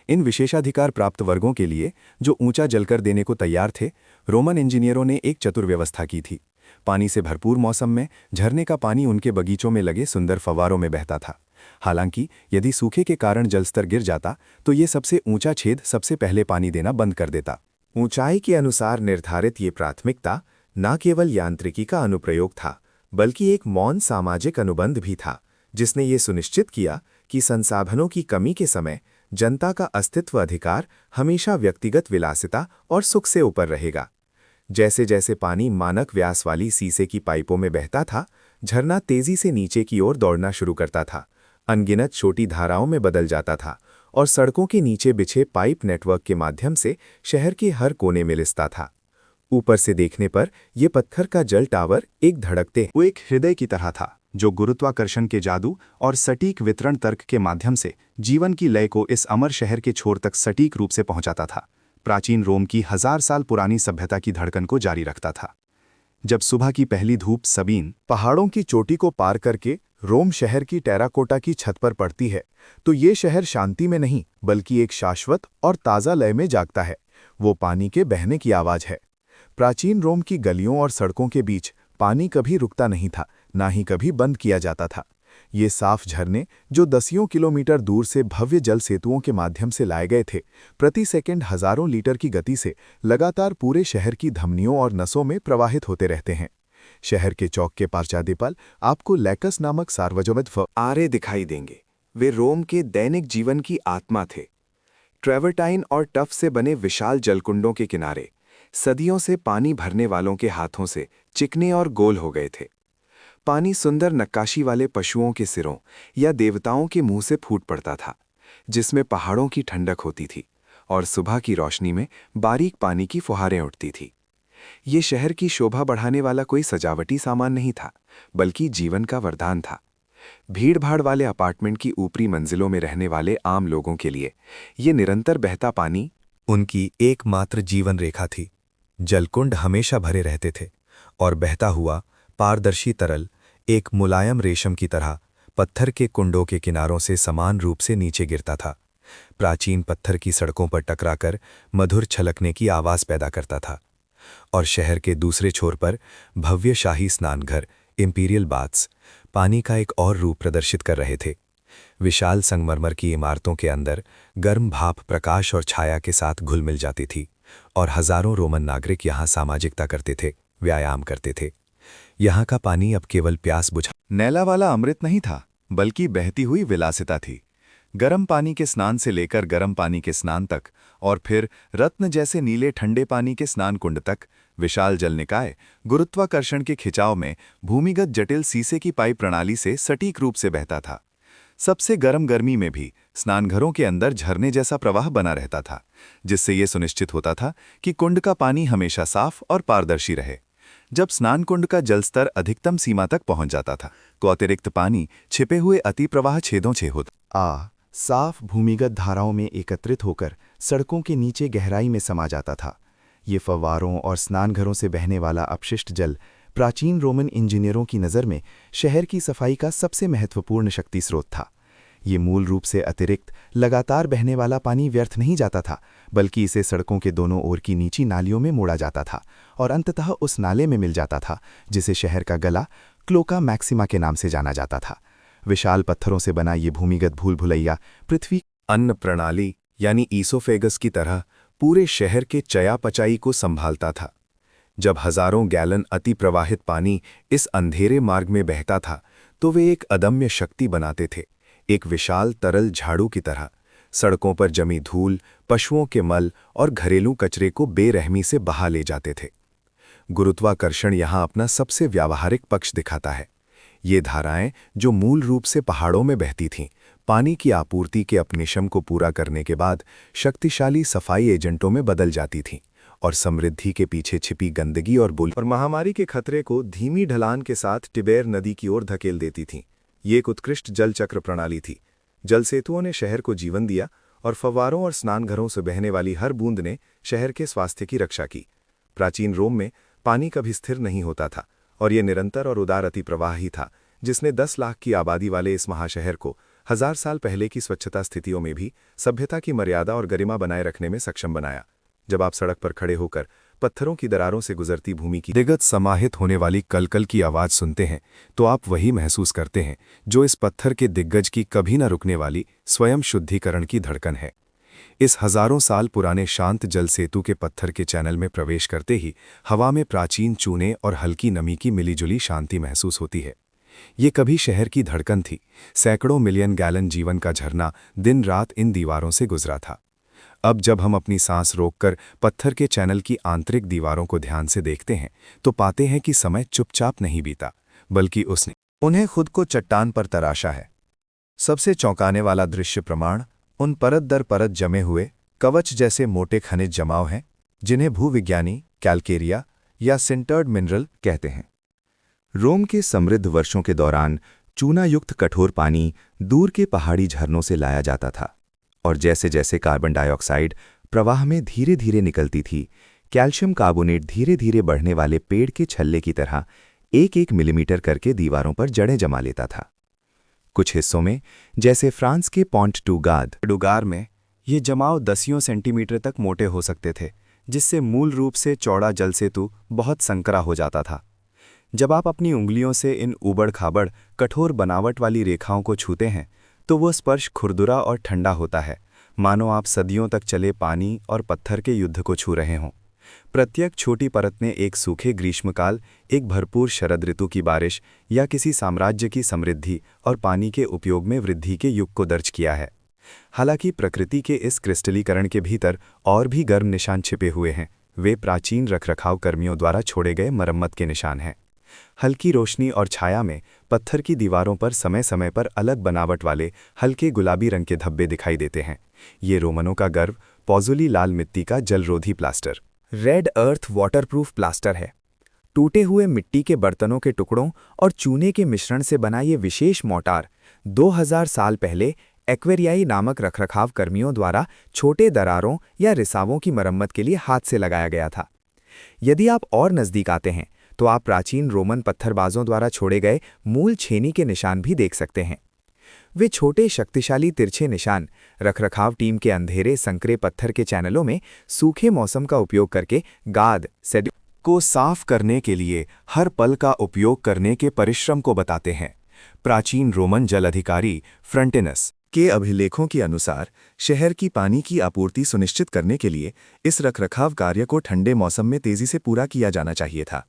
Speaker 1: इन विशेषाधिकार प्राप्त वर्गों के लिए, जो ऊंचा जलकर देने को तैयार थे, रोमन इंजीनियरों ने एक चतुर व्यवस्था की थी। पानी से भरपूर मौसम में झरने का पानी उनके बगीचों में लगे सुंदर फव्वारों में बहता था। हालांकि यदि सूखे के कारण जलस्तर गिर जाता तो ये सबसे ऊंचा छेद सबसे पहले पानी देना बंद कर देता। ऊंचाई के अनुसार निर्धारित ये प्राथमिकता न केवल यांत्रिकी का अनुप्रयोग था, बल्कि एक मौन सामाजिक अनुबंध भी था, जिसने ये सुनिश्चित किया कि संसाधनों की कमी के समय जनता का अस्तित्व अधिकार हमेशा व्यक्तिगत विलासिता और सुख से ऊपर रहेगा। जैसे जैसे पानी मानक व्यास वाली सीसे की पाइपों में बहता था, झरना तेजी से नीचे की ओर दौड़ना शुरू करता था, अनगिनत छोटी धाराओं में बदल जाता था और सड़कों के नीचे बिछे पाइप नेटवर्क के माध्यम से शहर के हर कोने में रिसता था। ऊपर से देखने पर यह पत्थर का जल टावर एक धड़कते हुए एक हृदय की तरह था, जो गुरुत्वाकर्षण के जादू और सटीक वितरण तर्क के माध्यम से जीवन की लय को इस अमर शहर के छोर तक सटीक रूप से पहुंचाता था। प्राचीन रोम की 1000 साल पुरानी सभ्यता की धड़कन को जारी रखता था। जब सुबह की पहली धूप सबीन पहाड़ों की चोटी को पार करके रोम शहर की टेराकोटा की छत पर पड़ती है, तो ये शहर शांति में नहीं बल्कि एक शाश्वत और ताज़ा लय में जागता है। वो पानी के बहने की आवाज़ है। प्राचीन रोम की गलियों और सड़कों के बीच पानी कभी रुकता नहीं था, ना ही कभी बंद किया जाता था। ये साफ झरने, जो दसियों किलोमीटर दूर से भव्य जल सेतुओं के माध्यम से लाए गए थे, प्रति सेकंड हजारों लीटर की गति से लगातार पूरे शहर की धमनियों और नसों में प्रवाहित होते रहते हैं। शहर के चौक के पाश्चात्य पल आपको लैकस नामक सार्वजनिक फव्वारे दिखाई देंगे। वे रोम के दैनिक जीवन की आत्मा थे। ट्रेवर्टाइन और टफ से बने विशाल जलकुंडों के किनारे सदियों से पानी भरने वालों के हाथों से चिकने और गोल हो गए थे। पानी सुंदर नक्काशी वाले पशुओं के सिरों या देवताओं के मुंह से फूट पड़ता था, जिसमें पहाड़ों की ठंडक होती थी और सुबह की रोशनी में बारीक पानी की फुहारें उठती थी। ये शहर की शोभा बढ़ाने वाला कोई सजावटी सामान नहीं था, बल्कि जीवन का वरदान था। भीड़-भाड़ वाले अपार्टमेंट की ऊपरी मंजिलों में रहने वाले आम लोगों के लिए ये निरंतर बहता पानी उनकी एकमात्र जीवन रेखा थी। जलकुंड हमेशा भरे रहते थे और बहता हुआ पारदर्शी तरल एक मुलायम रेशम की तरह पत्थर के कुंडों के किनारों से समान रूप से नीचे गिरता था। प्राचीन पत्थर की सड़कों पर टकराकर मधुर छलकने की आवाज़ पैदा करता था और शहर के दूसरे छोर पर भव्य शाही स्नानघर इंपीरियल बाथ्स पानी का एक और रूप प्रदर्शित कर रहे थे। विशाल संगमरमर की इमारतों के अंदर गर्म भाप प्रकाश और छाया के साथ घुल मिल जाती थी और हजारों रोमन नागरिक यहाँ सामाजिकता करते थे, व्यायाम करते थे। यहाँ का पानी अब केवल प्यास बुझा नैला वाला अमृत नहीं था, बल्कि बहती हुई विलासिता थी। गर्म पानी के स्नान से लेकर गर्म पानी के स्नान तक और फिर रत्न जैसे नीले ठंडे पानी के स्नान कुंड तक विशाल जल निकाय गुरुत्वाकर्षण के खिंचाव में भूमिगत जटिल सीसे की पाइप प्रणाली से सटीक रूप से बहता था। सबसे गर्म गर्मी में भी स्नानघरों के अंदर झरने जैसा प्रवाह बना रहता था, जिससे यह सुनिश्चित होता था कि कुंड का पानी हमेशा साफ और पारदर्शी रहे। जब स्नान कुंड का जलस्तर अधिकतम सीमा तक पहुंच जाता था, तो अतिरिक्त पानी छिपे हुए अतिप्रवाह छेदों से होता साफ भूमिगत धाराओं में एकत्रित होकर सड़कों के नीचे गहराई में समा जाता था। ये फव्वारों और स्नानघरों से बहने वाला अपशिष्ट जल प्राचीन रोमन इंजीनियरों की नज़र में शहर की सफाई का सबसे महत्वपूर्ण शक्ति स्रोत था। ये मूल रूप से अतिरिक्त लगातार बहने वाला पानी व्यर्थ नहीं जाता था, बल्कि इसे सड़कों के दोनों ओर की नीची नालियों में मोड़ा जाता था और अंततः उस नाले में मिल जाता था जिसे शहर का गला क्लोका मैक्सिमा के नाम से जाना जाता था। विशाल पत्थरों से बना ये भूमिगत भूल भुलैया पृथ्वी अन्न प्रणाली यानी ईसोफेगस की तरह पूरे शहर के चयापचाई को संभालता था। जब हजारों गैलन अति प्रवाहित पानी इस अंधेरे मार्ग में बहता था, तो वे एक अदम्य शक्ति बनाते थे, एक विशाल तरल झाड़ू की तरह। सड़कों पर जमी धूल, पशुओं के मल और घरेलू कचरे को बेरहमी से बहा ले जाते थे। गुरुत्वाकर्षण यहाँ अपना सबसे व्यावहारिक पक्ष दिखाता है। ये धाराएं, जो मूल रूप से पहाड़ों में बहती थीं, पानी की आपूर्ति के अपने शम को पूरा करने के बाद शक्तिशाली सफाई एजेंटों में बदल जाती थीं और समृद्धि के पीछे छिपी गंदगी और महामारी के खतरे को धीमी ढलान के साथ टिबेर नदी की ओर धकेल देती थीं। ये एक उत्कृष्ट जल चक्र प्रणाली थी। जल सेतुओं ने शहर को जीवन दिया और फव्वारों और स्नानघरों से बहने वाली हर बूंद ने शहर के स्वास्थ्य की रक्षा की। प्राचीन रोम में पानी कभी स्थिर नहीं होता था और ये निरंतर और उदार अतिप्रवाह ही था, जिसने 10 लाख की आबादी वाले इस महाशहर को
Speaker 2: 1000 साल पहले की स्वच्छता स्थितियों में भी सभ्यता की मर्यादा और गरिमा बनाए रखने में सक्षम बनाया। जब आप सड़क पर खड़े होकर पत्थरों की दरारों से गुजरती भूमि की दिगत समाहित होने वाली कलकल की आवाज़ सुनते हैं तो आप वही महसूस करते हैं जो इस पत्थर के दिग्गज की कभी न रुकने वाली स्वयं शुद्धिकरण की धड़कन है। इस हजारों साल पुराने शांत जल सेतु के पत्थर के चैनल में प्रवेश करते ही हवा में प्राचीन चूने और हल्की नमी की मिलीजुली शांति महसूस होती है। ये कभी शहर की धड़कन थी, सैकड़ों मिलियन गैलन जीवन का झरना दिन रात इन दीवारों से गुजरा था। अब जब हम अपनी सांस रोककर पत्थर के चैनल की आंतरिक दीवारों को ध्यान से देखते हैं तो पाते हैं कि समय चुपचाप नहीं बीता, बल्कि उसने उन्हें खुद को चट्टान पर तराशा है। सबसे चौंकाने वाला दृश्य प्रमाण उन परत दर परत जमे हुए कवच जैसे मोटे खनिज जमाव हैं जिन्हें भूविज्ञानी कैल्केरिया या सिंटर्ड मिनरल कहते हैं।
Speaker 1: रोम के समृद्ध वर्षों के दौरान चूनायुक्त कठोर पानी दूर के पहाड़ी झरनों से लाया जाता था, और जैसे जैसे कार्बन डाइऑक्साइड प्रवाह में धीरे धीरे निकलती थी, कैल्शियम कार्बोनेट धीरे धीरे बढ़ने वाले पेड़ के छल्ले की तरह एक एक मिलीमीटर करके दीवारों पर जड़ें जमा लेता था। कुछ हिस्सों में, जैसे फ्रांस के पॉन्ट डुगार में, ये जमाव दसियों सेंटीमीटर तक मोटे हो सकते थे, जिससे मूल रूप से चौड़ा जल सेतु बहुत संकरा हो जाता था। जब आप अपनी उंगलियों से इन ऊबड़-खाबड़ कठोर बनावट वाली रेखाओं को छूते हैं तो वो स्पर्श खुरदुरा और ठंडा होता है, मानो आप सदियों तक चले पानी और पत्थर के युद्ध को छू रहे हों। प्रत्येक छोटी परत ने एक सूखे ग्रीष्मकाल, एक भरपूर शरद ऋतु की बारिश या किसी साम्राज्य की समृद्धि और पानी के उपयोग में वृद्धि के युग को दर्ज किया है। हालांकि प्रकृति के इस क्रिस्टलीकरण के भीतर और भी गर्म निशान छिपे हुए हैं। वे प्राचीन रखरखाव कर्मियों द्वारा छोड़े गए मरम्मत के निशान हैं। हल्की रोशनी और छाया में पत्थर की दीवारों पर समय समय पर अलग बनावट वाले हल्के गुलाबी रंग के धब्बे दिखाई देते हैं। ये रोमनों का गर्व पॉजुली लाल मिट्टी का जलरोधी प्लास्टर, रेड अर्थ वाटरप्रूफ प्लास्टर है। टूटे हुए मिट्टी के बर्तनों के टुकड़ों और चूने के मिश्रण से बना ये विशेष मोर्टार 2000 साल पहले एक्वेरियाई नामक रखरखाव कर्मियों द्वारा छोटे दरारों या रिसावों की मरम्मत के लिए हाथ से लगाया गया था। यदि आप और नज़दीक आते हैं तो आप प्राचीन रोमन पत्थरबाजों द्वारा छोड़े गए मूल छेनी के निशान भी देख सकते हैं। वे छोटे शक्तिशाली तिरछे निशान रखरखाव टीम के अंधेरे संकरे पत्थर के चैनलों में सूखे मौसम का उपयोग करके गाद को साफ करने के लिए हर पल का उपयोग करने के परिश्रम को बताते हैं। प्राचीन रोमन जल अधिकारी फ्रंटिनस के अभिलेखों के अनुसार शहर की पानी की आपूर्ति सुनिश्चित करने के लिए इस रखरखाव कार्य को ठंडे मौसम में तेजी से पूरा किया जाना चाहिए था।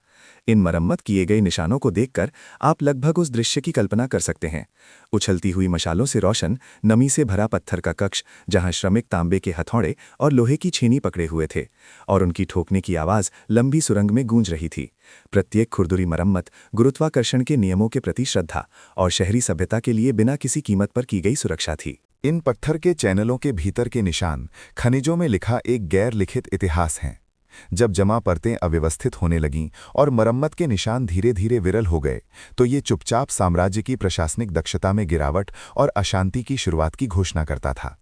Speaker 1: इन मरम्मत किए गए निशानों को देखकर आप लगभग उस दृश्य की कल्पना कर सकते हैं। उछलती हुई मशालों से रोशन, नमी से भरा पत्थर का कक्ष जहां श्रमिक तांबे के हथौड़े और लोहे की छेनी पकड़े हुए थे और उनकी ठोकने की आवाज़ लंबी सुरंग में गूंज रही थी। प्रत्येक खुरदुरी मरम्मत गुरुत्वाकर्षण के नियमों के प्रति श्रद्धा और शहरी सभ्यता के लिए बिना किसी कीमत पर की गई सुरक्षा थी। इन पत्थर के चैनलों के भीतर के निशान खनिजों में लिखा एक गैर लिखित इतिहास हैं। जब जमा परतें अव्यवस्थित होने लगीं और मरम्मत के निशान धीरे धीरे विरल हो गए तो ये चुपचाप साम्राज्य की प्रशासनिक दक्षता में गिरावट और अशांति की शुरुआत की घोषणा करता था।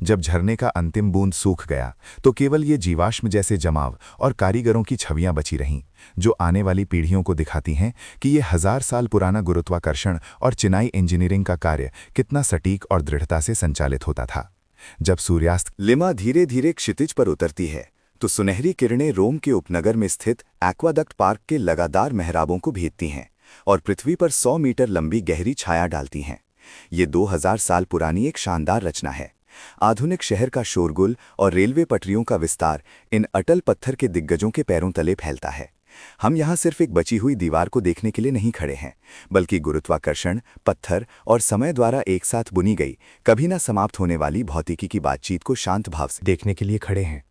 Speaker 1: जब झरने का अंतिम बूंद सूख गया तो केवल ये जीवाश्म जैसे जमाव और कारीगरों की छवियां बची रहीं, जो आने वाली पीढ़ियों को दिखाती हैं कि ये 1000 साल पुराना गुरुत्वाकर्षण और चिनाई इंजीनियरिंग का कार्य कितना सटीक और दृढ़ता से संचालित होता था। जब सूर्यास्त लिमा धीरे धीरे क्षितिज पर उतरती है तो सुनहरी किरणें रोम के उपनगर में स्थित एक्वाडक्ट पार्क के लगातार मेहराबों को भेदती हैं और पृथ्वी पर 100 मीटर लंबी गहरी छाया डालती हैं। ये 2000 साल पुरानी एक शानदार रचना है। आधुनिक शहर का शोरगुल और रेलवे पटरियों का विस्तार इन अटल पत्थर के दिग्गजों के पैरों तले फैलता है। हम यहाँ सिर्फ एक बची हुई दीवार को देखने के लिए नहीं खड़े हैं, बल्कि गुरुत्वाकर्षण, पत्थर और समय द्वारा एक साथ बुनी गई कभी न समाप्त होने वाली भौतिकी की बातचीत को शांत भाव से देखने के लिए खड़े हैं।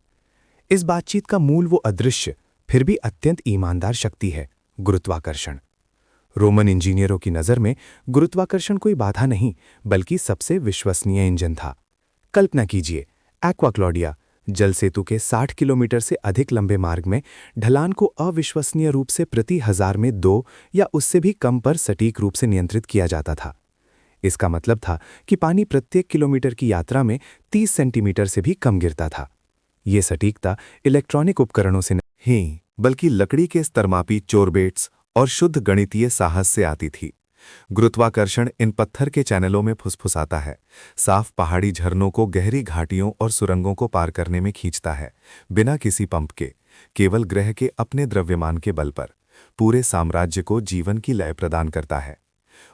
Speaker 1: इस बातचीत का मूल वो अदृश्य फिर भी अत्यंत ईमानदार शक्ति है, गुरुत्वाकर्षण। रोमन इंजीनियरों की नज़र में गुरुत्वाकर्षण कोई बाधा नहीं बल्कि सबसे विश्वसनीय इंजन था। कल्पना कीजिए, एक्वा क्लॉडिया जल सेतु के 60 किलोमीटर से अधिक लंबे मार्ग में ढलान को अविश्वसनीय रूप से प्रति 1000 में 2 या उससे भी कम पर सटीक रूप से नियंत्रित किया जाता था। इसका मतलब था कि पानी प्रत्येक किलोमीटर की यात्रा में 30 सेंटीमीटर से भी कम गिरता था। ये सटीकता इलेक्ट्रॉनिक उपकरणों से नहीं बल्कि लकड़ी के स्तरमापी चोरबेट्स और शुद्ध गणितीय साहस से आती थी।
Speaker 2: गुरुत्वाकर्षण इन पत्थर के चैनलों में फुसफुसाता है, साफ पहाड़ी झरनों को गहरी घाटियों और सुरंगों को पार करने में खींचता है, बिना किसी पंप के, केवल ग्रह के अपने द्रव्यमान के बल पर। पूरे साम्राज्य को जीवन की लय प्रदान करता है।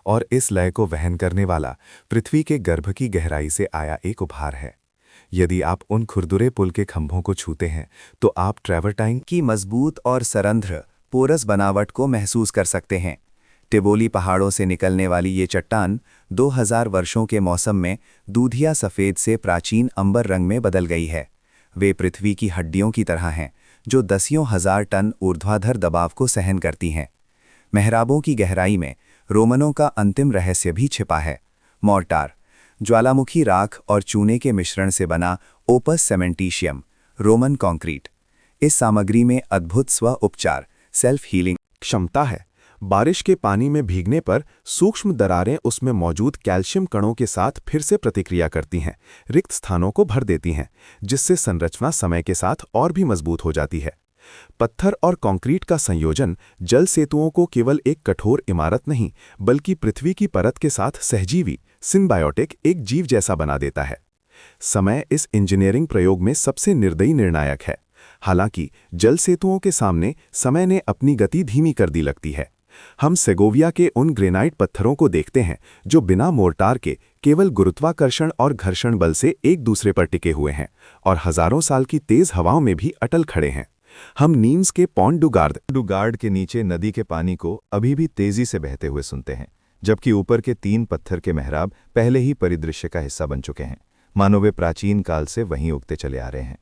Speaker 2: और इस लय को वहन करने वाला पृथ्वी के गर्भ की गहराई से आया एक उपहार है। यदि आप उन खुरदुरे पुल के खंभों को छूते हैं तो आप ट्रैवर्टाइन
Speaker 1: की मजबूत और सरंध्र पोरस बनावट को महसूस कर सकते हैं। टिबोली पहाड़ों से निकलने वाली ये चट्टान 2000 वर्षों के मौसम में दूधिया सफ़ेद से प्राचीन अंबर रंग में बदल गई है। वे पृथ्वी की हड्डियों की तरह हैं, जो दसियों हजार टन ऊर्ध्वाधर दबाव को सहन करती हैं। मेहराबों की गहराई में रोमनों का अंतिम रहस्य भी छिपा है। मोर्टार, ज्वालामुखी राख और चूने के मिश्रण से बना ओपस सेमेंटिशियम, रोमन कंक्रीट। इस सामग्री में अद्भुत स्व उपचार सेल्फ हीलिंग
Speaker 4: क्षमता है। बारिश के पानी में भीगने पर सूक्ष्म दरारें उसमें मौजूद कैल्शियम कणों के साथ फिर से प्रतिक्रिया करती हैं, रिक्त स्थानों को भर देती हैं, जिससे संरचना समय के साथ और भी मजबूत हो जाती है। पत्थर और कंक्रीट का संयोजन जल सेतुओं को केवल एक कठोर इमारत नहीं, बल्कि पृथ्वी की परत के साथ सहजीवी सिम्बायोटिक एक जीव जैसा बना देता है। समय इस इंजीनियरिंग प्रयोग में सबसे निर्दयी निर्णायक है। हालांकि जल सेतुओं के सामने समय ने अपनी गति धीमी कर दी लगती है। हम सेगोविया के उन ग्रेनाइट पत्थरों को देखते हैं जो बिना मोर्टार के केवल गुरुत्वाकर्षण और घर्षण बल से एक दूसरे पर टिके हुए हैं और हजारों साल की तेज हवाओं में भी अटल खड़े हैं। हम नीम्स के पॉन्ट डुगार्ड के नीचे नदी के पानी को अभी भी तेजी से बहते हुए सुनते हैं, जबकि ऊपर के 3 पत्थर के मेहराब पहले ही परिदृश्य का हिस्सा बन चुके हैं, मानो वे प्राचीन काल से वहीं उगते चले आ रहे हैं।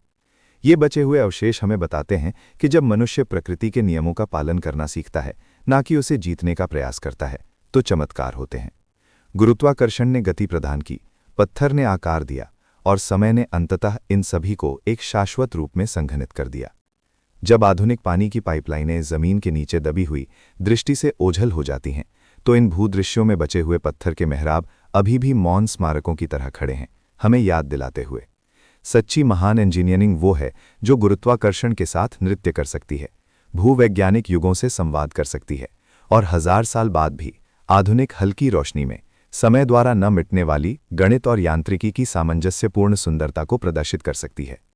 Speaker 4: ये बचे हुए अवशेष हमें बताते हैं कि जब मनुष्य प्रकृति के नियमों का पालन करना सीखता है, ना कि उसे जीतने का प्रयास करता है, तो चमत्कार होते हैं। गुरुत्वाकर्षण ने गति प्रदान की, पत्थर ने आकार दिया और समय ने अंततः इन सभी को एक शाश्वत रूप में संघनित कर दिया। जब आधुनिक पानी की पाइपलाइनें जमीन के नीचे दबी हुई दृष्टि से ओझल हो जाती हैं, तो इन भूदृश्यों में बचे हुए पत्थर के मेहराब अभी भी मौन स्मारकों की तरह खड़े हैं, हमें याद दिलाते हुए। सच्ची महान इंजीनियरिंग वो है जो गुरुत्वाकर्षण के साथ नृत्य कर सकती है, भूवैज्ञानिक युगों से संवाद कर सकती है और 1000 साल बाद भी आधुनिक हल्की रोशनी में समय द्वारा न मिटने वाली गणित और यांत्रिकी की सामंजस्यपूर्ण सुंदरता को प्रदर्शित कर सकती है।